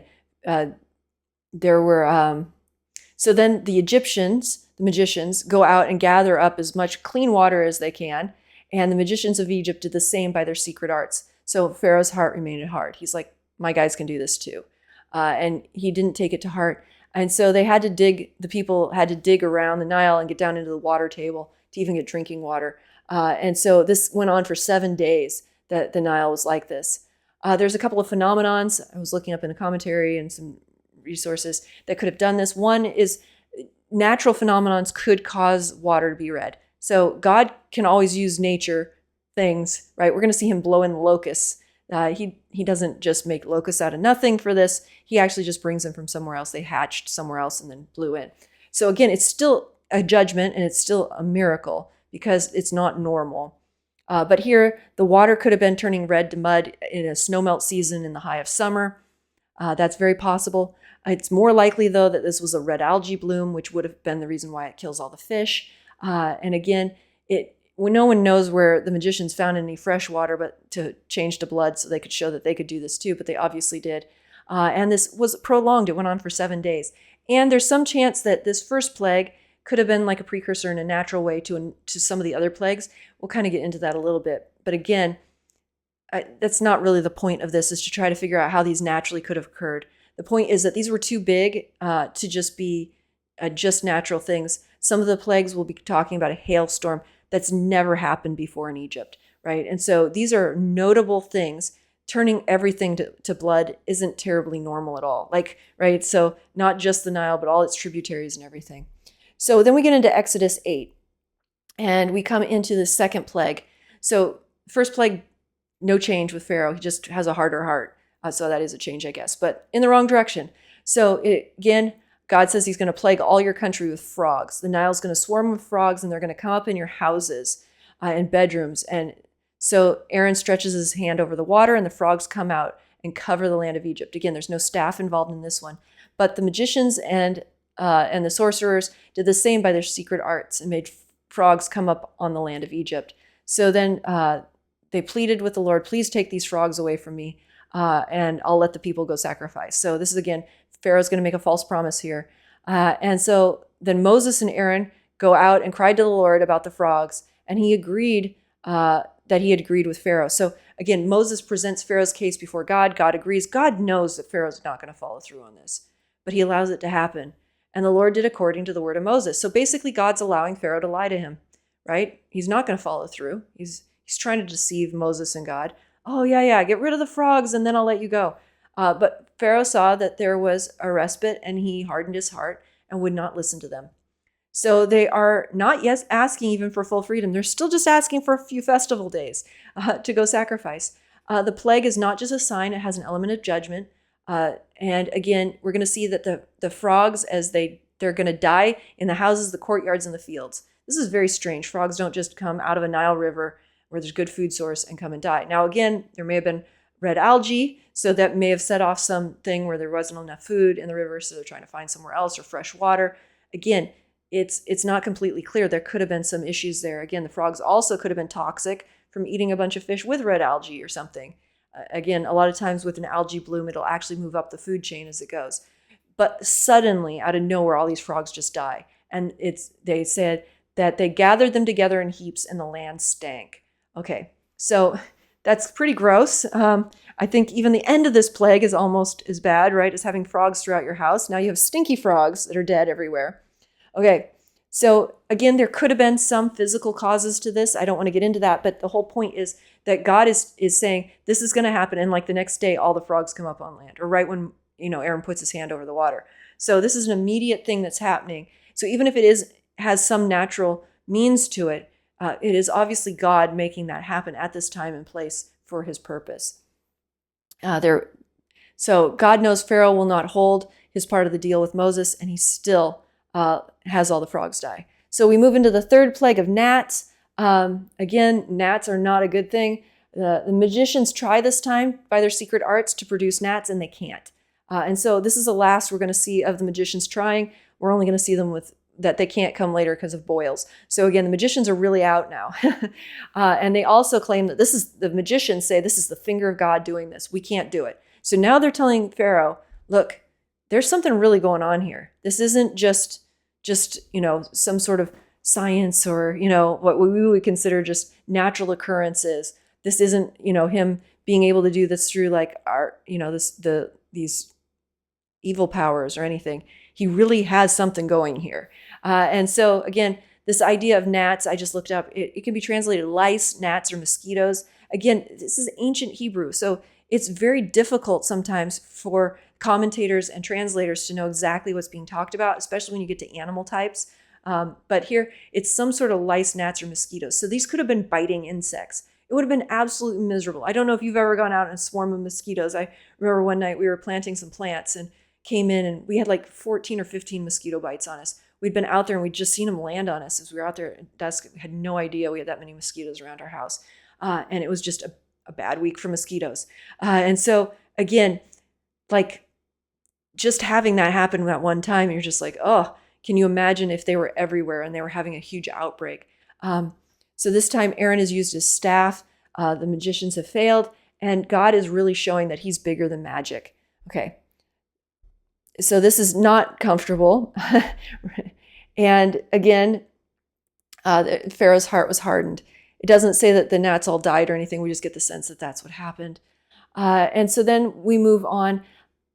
Speaker 1: there were, so then the Egyptians, the magicians, go out and gather up as much clean water as they can. And the magicians of Egypt did the same by their secret arts. So Pharaoh's heart remained hard. He's like, my guys can do this too. And he didn't take it to heart. And so the people had to dig around the Nile and get down into the water table to even get drinking water. And so this went on for 7 days that the Nile was like this. There's a couple of phenomenons I was looking up in a commentary and some resources that could have done this. One is natural phenomenons could cause water to be red. So God can always use nature things, right? We're going to see him blow in locusts. He doesn't just make locusts out of nothing for this. He actually just brings them from somewhere else. They hatched somewhere else and then blew in. So again, it's still a judgment and it's still a miracle because it's not normal. But here, the water could have been turning red to mud in a snowmelt season in the high of summer. That's very possible. It's more likely, though, that this was a red algae bloom, which would have been the reason why it kills all the fish. And again, no one knows where the magicians found any fresh water but to change to blood so they could show that they could do this too, but they obviously did. And this was prolonged. It went on for 7 days. And there's some chance that this first plague could have been like a precursor in a natural way to some of the other plagues. We'll kind of get into that a little bit. But again, that's not really the point of this, is to try to figure out how these naturally could have occurred. The point is that these were too big to just be just natural things. Some of the plagues we'll be talking about a hailstorm that's never happened before in Egypt, right? And so these are notable things. Turning everything to blood isn't terribly normal at all, right? So not just the Nile, but all its tributaries and everything. So then we get into Exodus 8, and we come into the second plague. So first plague, no change with Pharaoh. He just has a harder heart. So that is a change, I guess, but in the wrong direction. So again, God says he's going to plague all your country with frogs. The Nile's going to swarm with frogs, and they're going to come up in your houses and bedrooms. And so Aaron stretches his hand over the water, and the frogs come out and cover the land of Egypt. Again, there's no staff involved in this one. But the magicians and the sorcerers did the same by their secret arts and made frogs come up on the land of Egypt. So then they pleaded with the Lord, please take these frogs away from me, and I'll let the people go sacrifice. So this is, again, Pharaoh's going to make a false promise here. And so then Moses and Aaron go out and cried to the Lord about the frogs, and he agreed that he had agreed with Pharaoh. So again, Moses presents Pharaoh's case before God. God agrees. God knows that Pharaoh's not going to follow through on this, but he allows it to happen. And the Lord did according to the word of Moses. So basically, God's allowing Pharaoh to lie to him, right? He's not going to follow through. He's trying to deceive Moses and God. Oh, yeah, get rid of the frogs and then I'll let you go. But Pharaoh saw that there was a respite and he hardened his heart and would not listen to them. So they are not yet asking even for full freedom. They're still just asking for a few festival days to go sacrifice. The plague is not just a sign. It has an element of judgment. And again, we're going to see that the frogs, as they're going to die in the houses, the courtyards, and the fields. This is very strange. Frogs don't just come out of a Nile River where there's good food source and come and die. Now, again, there may have been red algae, so that may have set off something where there wasn't enough food in the river, so they're trying to find somewhere else, or fresh water. Again, it's not completely clear. There could have been some issues there. Again, the frogs also could have been toxic from eating a bunch of fish with red algae or something. Again, a lot of times with an algae bloom, it'll actually move up the food chain as it goes. But suddenly, out of nowhere, all these frogs just die. And they said that they gathered them together in heaps and the land stank. Okay, so that's pretty gross. I think even the end of this plague is almost as bad, right, as having frogs throughout your house. Now you have stinky frogs that are dead everywhere. Okay, so again, there could have been some physical causes to this. I don't want to get into that, but the whole point is that God is saying this is going to happen, and like the next day, all the frogs come up on land, or right when Aaron puts his hand over the water. So this is an immediate thing that's happening. So even if it has some natural means to it, it is obviously God making that happen at this time and place for his purpose. So God knows Pharaoh will not hold his part of the deal with Moses, and he still has all the frogs die. So we move into the third plague of gnats. Again, gnats are not a good thing. The magicians try this time by their secret arts to produce gnats, and they can't. And so this is the last we're going to see of the magicians trying. We're only going to see them with that they can't come later because of boils. So again, the magicians are really out now. And they also claim that the magicians say this is the finger of God doing this. We can't do it. So now they're telling Pharaoh, look, there's something really going on here. This isn't just some sort of science or, what we would consider just natural occurrences. This isn't, him being able to do this through like these evil powers or anything. He really has something going here. And so again, this idea of gnats, I just looked up, it can be translated lice, gnats, or mosquitoes. Again, this is ancient Hebrew. So it's very difficult sometimes for commentators and translators to know exactly what's being talked about, especially when you get to animal types. But here, it's some sort of lice, gnats, or mosquitoes. So these could have been biting insects. It would have been absolutely miserable. I don't know if you've ever gone out in a swarm of mosquitoes. I remember one night we were planting some plants and came in and we had like 14 or 15 mosquito bites on us. We'd been out there and we'd just seen them land on us as we were out there at dusk. We had no idea we had that many mosquitoes around our house. And it was just a bad week for mosquitoes. And so again, like just having that happen that one time, you're just like, oh, can you imagine if they were everywhere and they were having a huge outbreak? So this time Aaron has used his staff. The magicians have failed. And God is really showing that he's bigger than magic. Okay. So this is not comfortable. And again, Pharaoh's heart was hardened. It doesn't say that the gnats all died or anything. We just get the sense that that's what happened. And so then we move on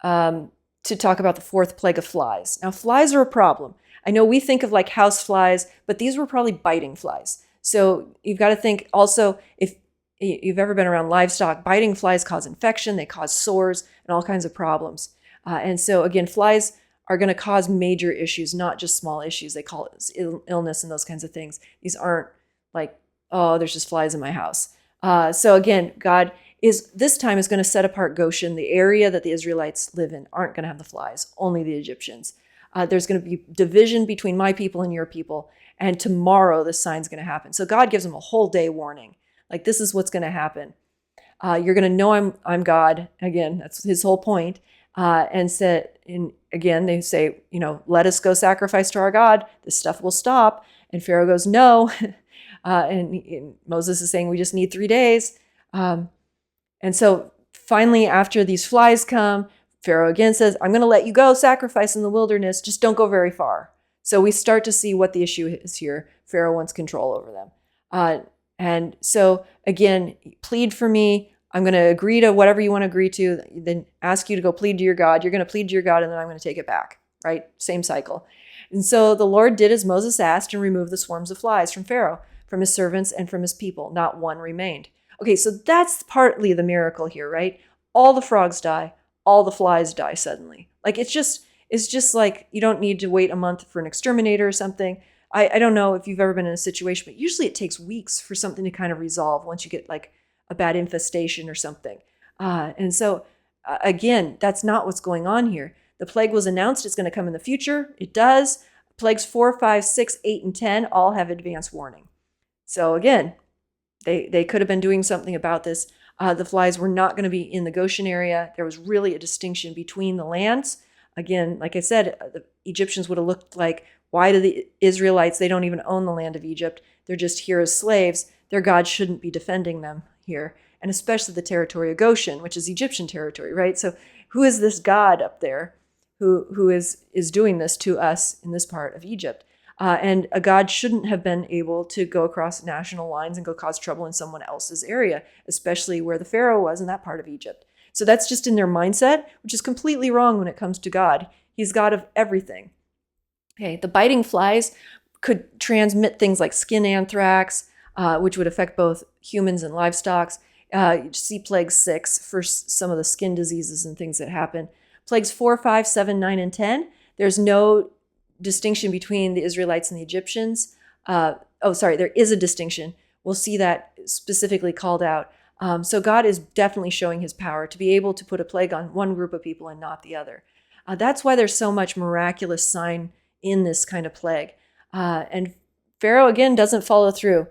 Speaker 1: to talk about the fourth plague of flies. Now, flies are a problem. I know we think of like house flies, but these were probably biting flies. So you've got to think also, if you've ever been around livestock, biting flies cause infection, they cause sores and all kinds of problems. And so again, flies are going to cause major issues, not just small issues. They call it illness and those kinds of things. These aren't like, oh, there's just flies in my house. So again, God is this time is going to set apart Goshen. The area that the Israelites live in aren't going to have the flies, only the Egyptians. There's going to be division between my people and your people. And tomorrow this sign's going to happen. So God gives them a whole day warning. Like, this is what's going to happen. You're going to know I'm God. Again, that's his whole point. Again, they say, let us go sacrifice to our God. This stuff will stop. And Pharaoh goes, no. And Moses is saying, we just need 3 days. And so finally, after these flies come, Pharaoh again says, I'm going to let you go sacrifice in the wilderness. Just don't go very far. So we start to see what the issue is here. Pharaoh wants control over them. And so again, plead for me. I'm going to agree to whatever you want to agree to, then ask you to go plead to your God. You're going to plead to your God, and then I'm going to take it back, right? Same cycle. And so the Lord did as Moses asked and removed the swarms of flies from Pharaoh, from his servants, and from his people. Not one remained. Okay, so that's partly the miracle here, right? All the frogs die. All the flies die suddenly. Like, it's just like you don't need to wait a month for an exterminator or something. I don't know if you've ever been in a situation, but usually it takes weeks for something to kind of resolve once you get like a bad infestation or something. Again, that's not what's going on here. The plague was announced. It's going to come in the future. It does. Plagues 4, 5, 6, 8, and 10 all have advance warning. So again, they could have been doing something about this. The flies were not going to be in the Goshen area. There was really a distinction between the lands. Again, like I said, the Egyptians would have looked like, why do the Israelites, they don't even own the land of Egypt. They're just here as slaves. Their God shouldn't be defending them here, and especially the territory of Goshen, which is Egyptian territory, right? So who is this God up there who is doing this to us in this part of Egypt? And a God shouldn't have been able to go across national lines and go cause trouble in someone else's area, especially where the Pharaoh was in that part of Egypt. So that's just in their mindset, which is completely wrong when it comes to God. He's God of everything. Okay, the biting flies could transmit things like skin anthrax, which would affect both humans and livestock. You see plague 6 for some of the skin diseases and things that happen. Plagues 4, 5, 7, 9, and 10, there's no distinction between the Israelites and the Egyptians. There is a distinction. We'll see that specifically called out. So God is definitely showing his power to be able to put a plague on one group of people and not the other. That's why there's so much miraculous sign in this kind of plague. And Pharaoh, again, doesn't follow through.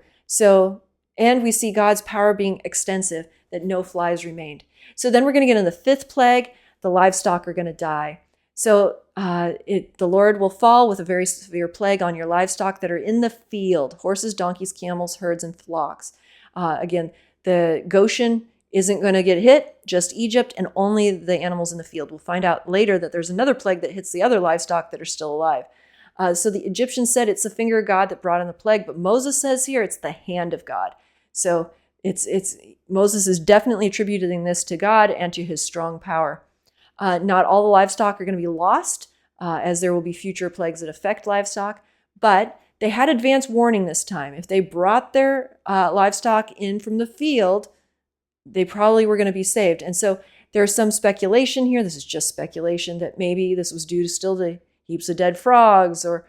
Speaker 1: And we see God's power being extensive, that no flies remained. So then we're going to get in the 5th plague. The livestock are going to die. So the Lord will fall with a very severe plague on your livestock that are in the field: horses, donkeys, camels, herds, and flocks. Again, the Goshen isn't going to get hit, just Egypt, and only the animals in the field. We'll find out later that there's another plague that hits the other livestock that are still alive. So the Egyptians said it's the finger of God that brought in the plague, but Moses says here it's the hand of God. So Moses is definitely attributing this to God and to his strong power. Not all the livestock are going to be lost, as there will be future plagues that affect livestock, but they had advance warning this time. If they brought their livestock in from the field, they probably were going to be saved. And so there's some speculation here. This is just speculation that maybe this was due to still the heaps of dead frogs or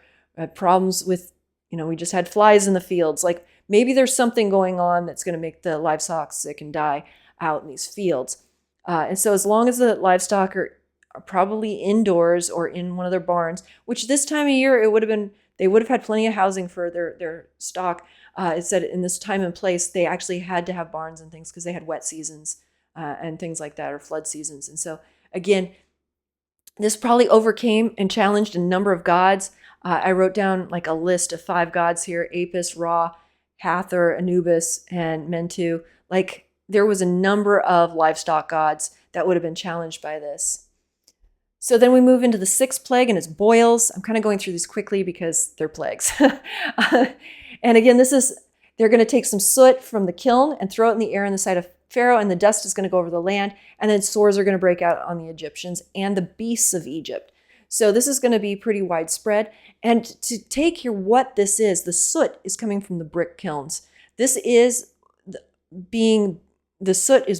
Speaker 1: problems with, we just had flies in the fields. Like, maybe there's something going on that's going to make the livestock sick and die out in these fields. And so as long as the livestock are probably indoors or in one of their barns, which this time of year they would have had plenty of housing for their stock. It said in this time and place, they actually had to have barns and things because they had wet seasons and things like that, or flood seasons. And so again, this probably overcame and challenged a number of gods. I wrote down like a list of 5 gods here: Apis, Ra, Hathor, Anubis, and Mentu. Like, there was a number of livestock gods that would have been challenged by this. So then we move into the 6th plague, and it's boils. I'm kind of going through these quickly because they're plagues. And again, they're going to take some soot from the kiln and throw it in the air in the sight of Pharaoh, and the dust is going to go over the land, and then sores are going to break out on the Egyptians and the beasts of Egypt. So this is going to be pretty widespread. And to take here what this is, the soot is coming from the brick kilns. The soot is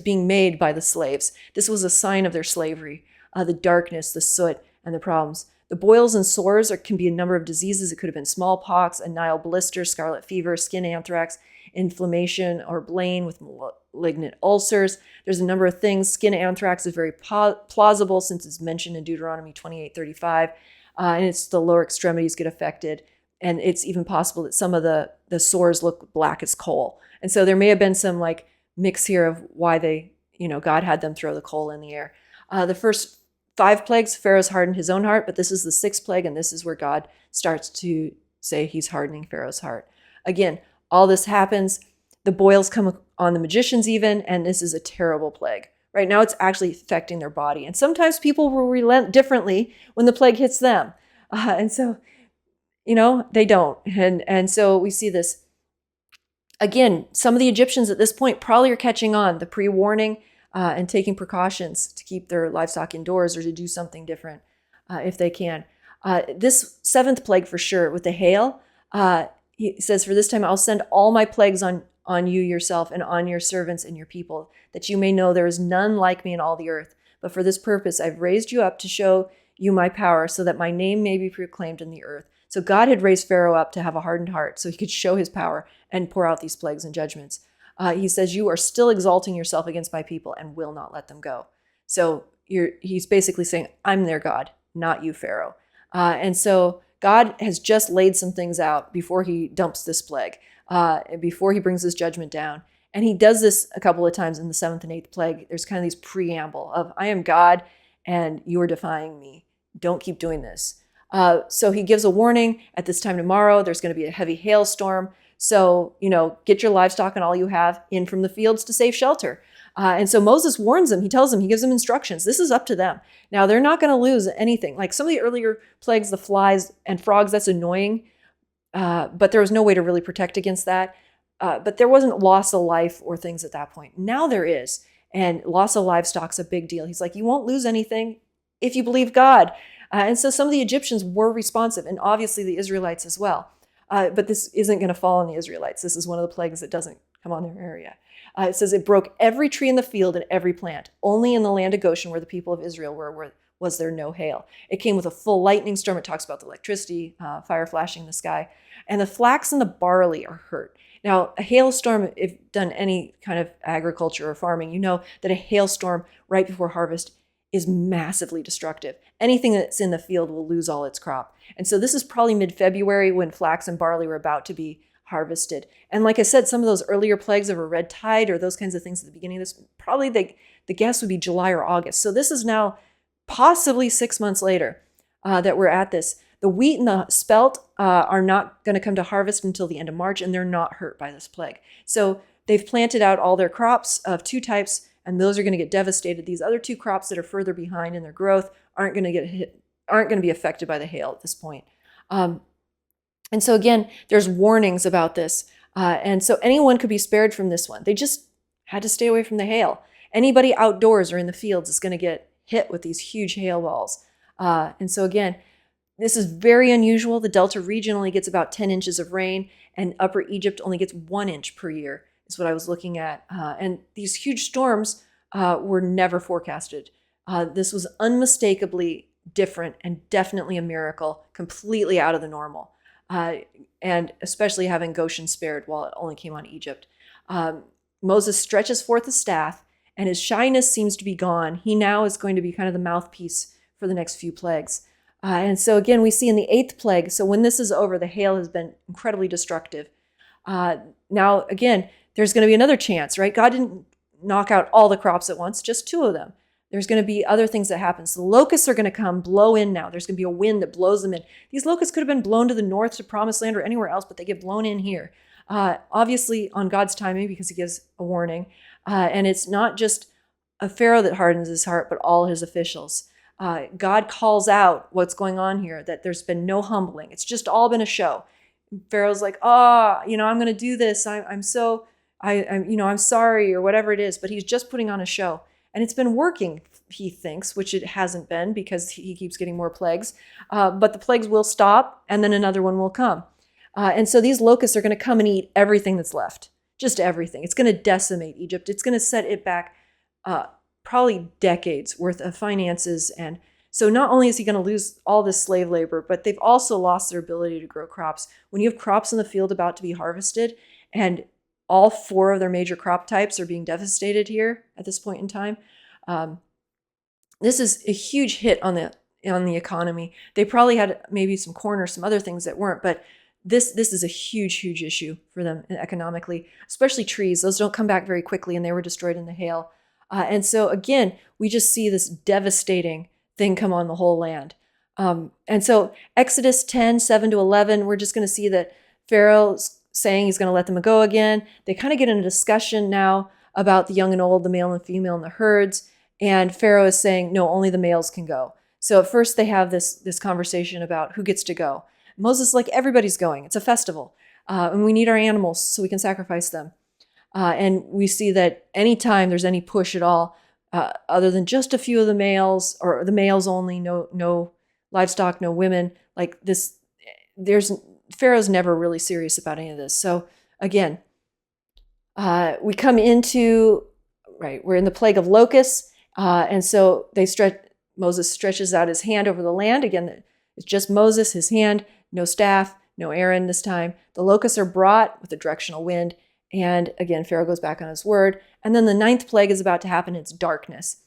Speaker 1: being made by the slaves. This was a sign of their slavery, the darkness, the soot, and the problems. The boils and sores can be a number of diseases. It could have been smallpox, a Nile blister, scarlet fever, skin anthrax, inflammation, or blain with malignant ulcers. There's a number of things. Skin anthrax is very plausible since it's mentioned in Deuteronomy 28:35. and it's the lower extremities get affected. And it's even possible that some of the sores look black as coal. And so there may have been some like mix here of why they, God had them throw the coal in the air. The first 5 plagues, Pharaoh's hardened his own heart, but this is the 6th plague, and this is where God starts to say he's hardening Pharaoh's heart. Again, all this happens. The boils come on the magicians even, and this is a terrible plague. Right now it's actually affecting their body. And sometimes people will relent differently when the plague hits them. And so, they don't. And so we see this. Again, some of the Egyptians at this point probably are catching on, the pre-warning and taking precautions to keep their livestock indoors or to do something different if they can. This 7th plague for sure with the hail, he says, for this time I'll send all my plagues on you yourself and on your servants and your people, that you may know there is none like me in all the earth. But for this purpose I've raised you up to show you my power, so that my name may be proclaimed in the earth. So God had raised Pharaoh up to have a hardened heart so he could show his power and pour out these plagues and judgments. He says, you are still exalting yourself against my people and will not let them go. So he's basically saying, I'm their God, not you, Pharaoh. And so God has just laid some things out before he dumps this plague, before he brings this judgment down. And he does this a couple of times in the 7th and 8th plague. There's kind of these preamble of, I am God and you are defying me. Don't keep doing this. So he gives a warning at this time tomorrow. There's going to be a heavy hailstorm. So, get your livestock and all you have in from the fields to safe shelter. And so Moses warns them. He tells them, he gives them instructions. This is up to them. Now, they're not going to lose anything. Like some of the earlier plagues, the flies and frogs, that's annoying. But there was no way to really protect against that. But there wasn't loss of life or things at that point. Now there is. And loss of livestock's a big deal. He's like, you won't lose anything if you believe God. And so some of the Egyptians were responsive, and obviously the Israelites as well. But this isn't going to fall on the Israelites. This is one of the plagues that doesn't come on their area. It says it broke every tree in the field and every plant. Only in the land of Goshen, where the people of Israel were was there no hail. It came with a full lightning storm. It talks about the electricity, fire flashing in the sky. And the flax and the barley are hurt. Now, a hailstorm, if you've done any kind of agriculture or farming, you know that a hailstorm right before harvest is massively destructive. Anything that's in the field will lose all its crop. And so this is probably mid-February when flax and barley were about to be harvested. And like I said, some of those earlier plagues of a red tide or those kinds of things at the beginning of this, probably the guess would be July or August. So this is now possibly 6 months later that we're at this. The wheat and the spelt are not going to come to harvest until the end of March, and they're not hurt by this plague. So they've planted out all their crops of 2 types, and those are going to get devastated. These other 2 crops that are further behind in their growth aren't going to get hit, aren't going to be affected by the hail at this point. And so again, there's warnings about this. And so anyone could be spared from this one. They just had to stay away from the hail. Anybody outdoors or in the fields is going to get hit with these huge hail balls. And so again, this is very unusual. The Delta region only gets about 10 inches of rain, and Upper Egypt only gets 1 inch per year, is what I was looking at. And these huge storms were never forecasted. This was unmistakably different and definitely a miracle, completely out of the normal. And especially having Goshen spared while it only came on Egypt. Moses stretches forth the staff, and his shyness seems to be gone. He now is going to be kind of the mouthpiece for the next few plagues. And so again, we see in the 8th plague, so when this is over, the hail has been incredibly destructive. Now, again, there's going to be another chance, right? God didn't knock out all the crops at once, just 2 of them. There's going to be other things that happen. So the locusts are going to come, blow in now. There's going to be a wind that blows them in. These locusts could have been blown to the north to Promised Land or anywhere else, but they get blown in here. Obviously on God's timing, because he gives a warning. And it's not just a Pharaoh that hardens his heart, but all his officials. God calls out what's going on here, that there's been no humbling. It's just all been a show. Pharaoh's like, I'm going to do this. I'm sorry, or whatever it is, but he's just putting on a show. And it's been working, he thinks, which it hasn't been because he keeps getting more plagues. But the plagues will stop, and then another one will come. And so these locusts are going to come and eat everything that's left, just everything. It's going to decimate Egypt. It's going to set it back probably decades worth of finances. And so not only is he going to lose all this slave labor, but they've also lost their ability to grow crops. When you have crops in the field about to be harvested, and all 4 of their major crop types are being devastated here at this point in time, this is a huge hit on the on the economy. They probably had maybe some corn or some other things that weren't, but this is a huge issue for them economically, especially trees. Those don't come back very quickly, and they were destroyed in the hail. And so again, we just see this devastating thing come on the whole land. And so Exodus 10, 7 to 11, we're just going to see that Pharaoh's saying he's going to let them go again. They kind of get in a discussion now about the young and old, the male and female in the herds. And Pharaoh is saying, no, only the males can go. So at first they have this conversation about who gets to go. Moses is like, everybody's going. It's a festival. And we need our animals so we can sacrifice them. And we see that anytime there's any push at all, other than just a few of the males, or the males only, no livestock, no women, like this, Pharaoh's never really serious about any of this. So again, we come into, we're in the plague of locusts. And so Moses stretches out his hand over the land. Again, it's just Moses, his hand, no staff, no Aaron this time. The locusts are brought with a directional wind. And again, Pharaoh goes back on his word. And then the 9th plague is about to happen. It's darkness.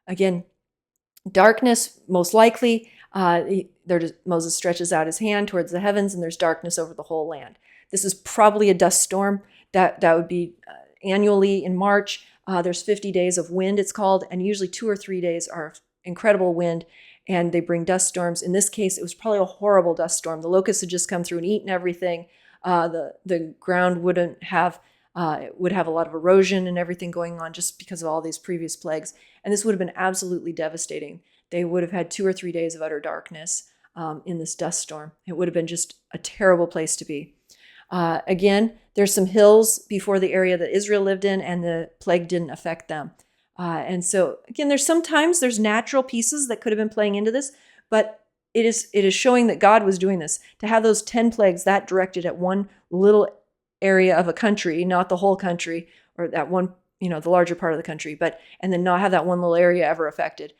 Speaker 1: Again, darkness, most likely. Moses stretches out his hand towards the heavens, and there's darkness over the whole land. This is probably a dust storm. That would be annually in March. There's 50 days of wind, it's called, and usually 2 or 3 days are incredible wind, and they bring dust storms. In this case, it was probably a horrible dust storm. The locusts had just come through and eaten everything. The ground would have a lot of erosion and everything going on just because of all these previous plagues. And this would have been absolutely devastating. They would have had 2 or 3 days of utter darkness in this dust storm. It would have been just a terrible place to be. Again, there's some hills before the area that Israel lived in, and the plague didn't affect them. And so, again, there's natural pieces that could have been playing into this, but it is showing that God was doing this. To have those 10 plagues that directed at one little area of a country, not the whole country, or that one, the larger part of the country, and then not have that one little area ever affected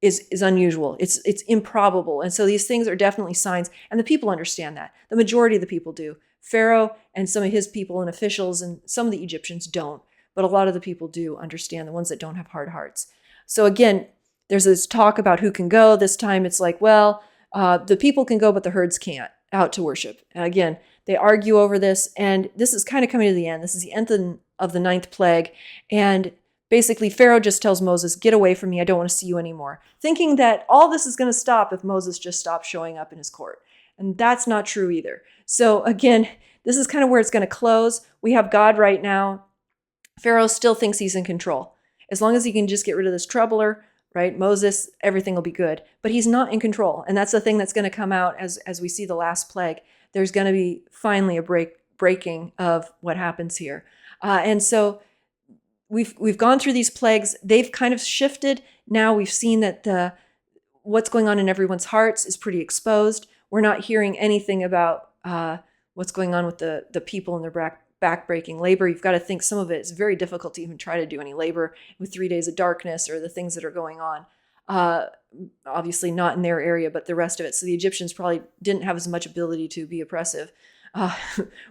Speaker 1: is unusual. It's improbable. And so these things are definitely signs, and the people understand that. The majority of the people do. Pharaoh and some of his people and officials and some of the Egyptians don't, but a lot of the people do understand, the ones that don't have hard hearts. So again, there's this talk about who can go. This time it's like, well, the people can go, but the herds can't out to worship. And again, they argue over this, and this is kind of coming to the end. This is the end of the 9th plague, and basically, Pharaoh just tells Moses, get away from me. I don't want to see you anymore. Thinking that all this is going to stop if Moses just stops showing up in his court. And that's not true either. So again, this is kind of where it's going to close. We have God right now. Pharaoh still thinks he's in control. As long as he can just get rid of this troubler, Moses, everything will be good. But he's not in control. And that's the thing that's going to come out as we see the last plague. There's going to be finally a breaking of what happens here. And so We've gone through these plagues. They've kind of shifted. Now we've seen that what's going on in everyone's hearts is pretty exposed. We're not hearing anything about what's going on with the people in their back-breaking labor. You've got to think some of it is very difficult to even try to do any labor with 3 days of darkness or the things that are going on. Obviously not in their area, but the rest of it. So the Egyptians probably didn't have as much ability to be oppressive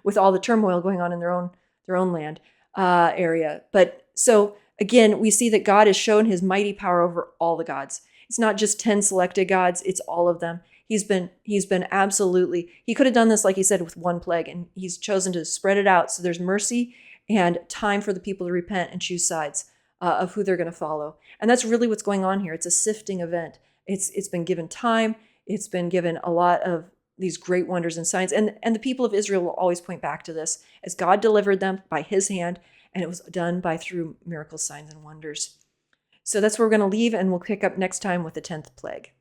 Speaker 1: with all the turmoil going on in their own land area. But so again, we see that God has shown his mighty power over all the gods. It's not just 10 selected gods, it's all of them. He's been absolutely, he could have done this, like he said, with one plague, and he's chosen to spread it out. So there's mercy and time for the people to repent and choose sides of who they're going to follow. And that's really what's going on here. It's a sifting event. It's been given time. It's been given a lot of these great wonders and signs. And the people of Israel will always point back to this as God delivered them by his hand, and it was done through miracles, signs, and wonders. So that's where we're going to leave, and we'll pick up next time with the 10th plague.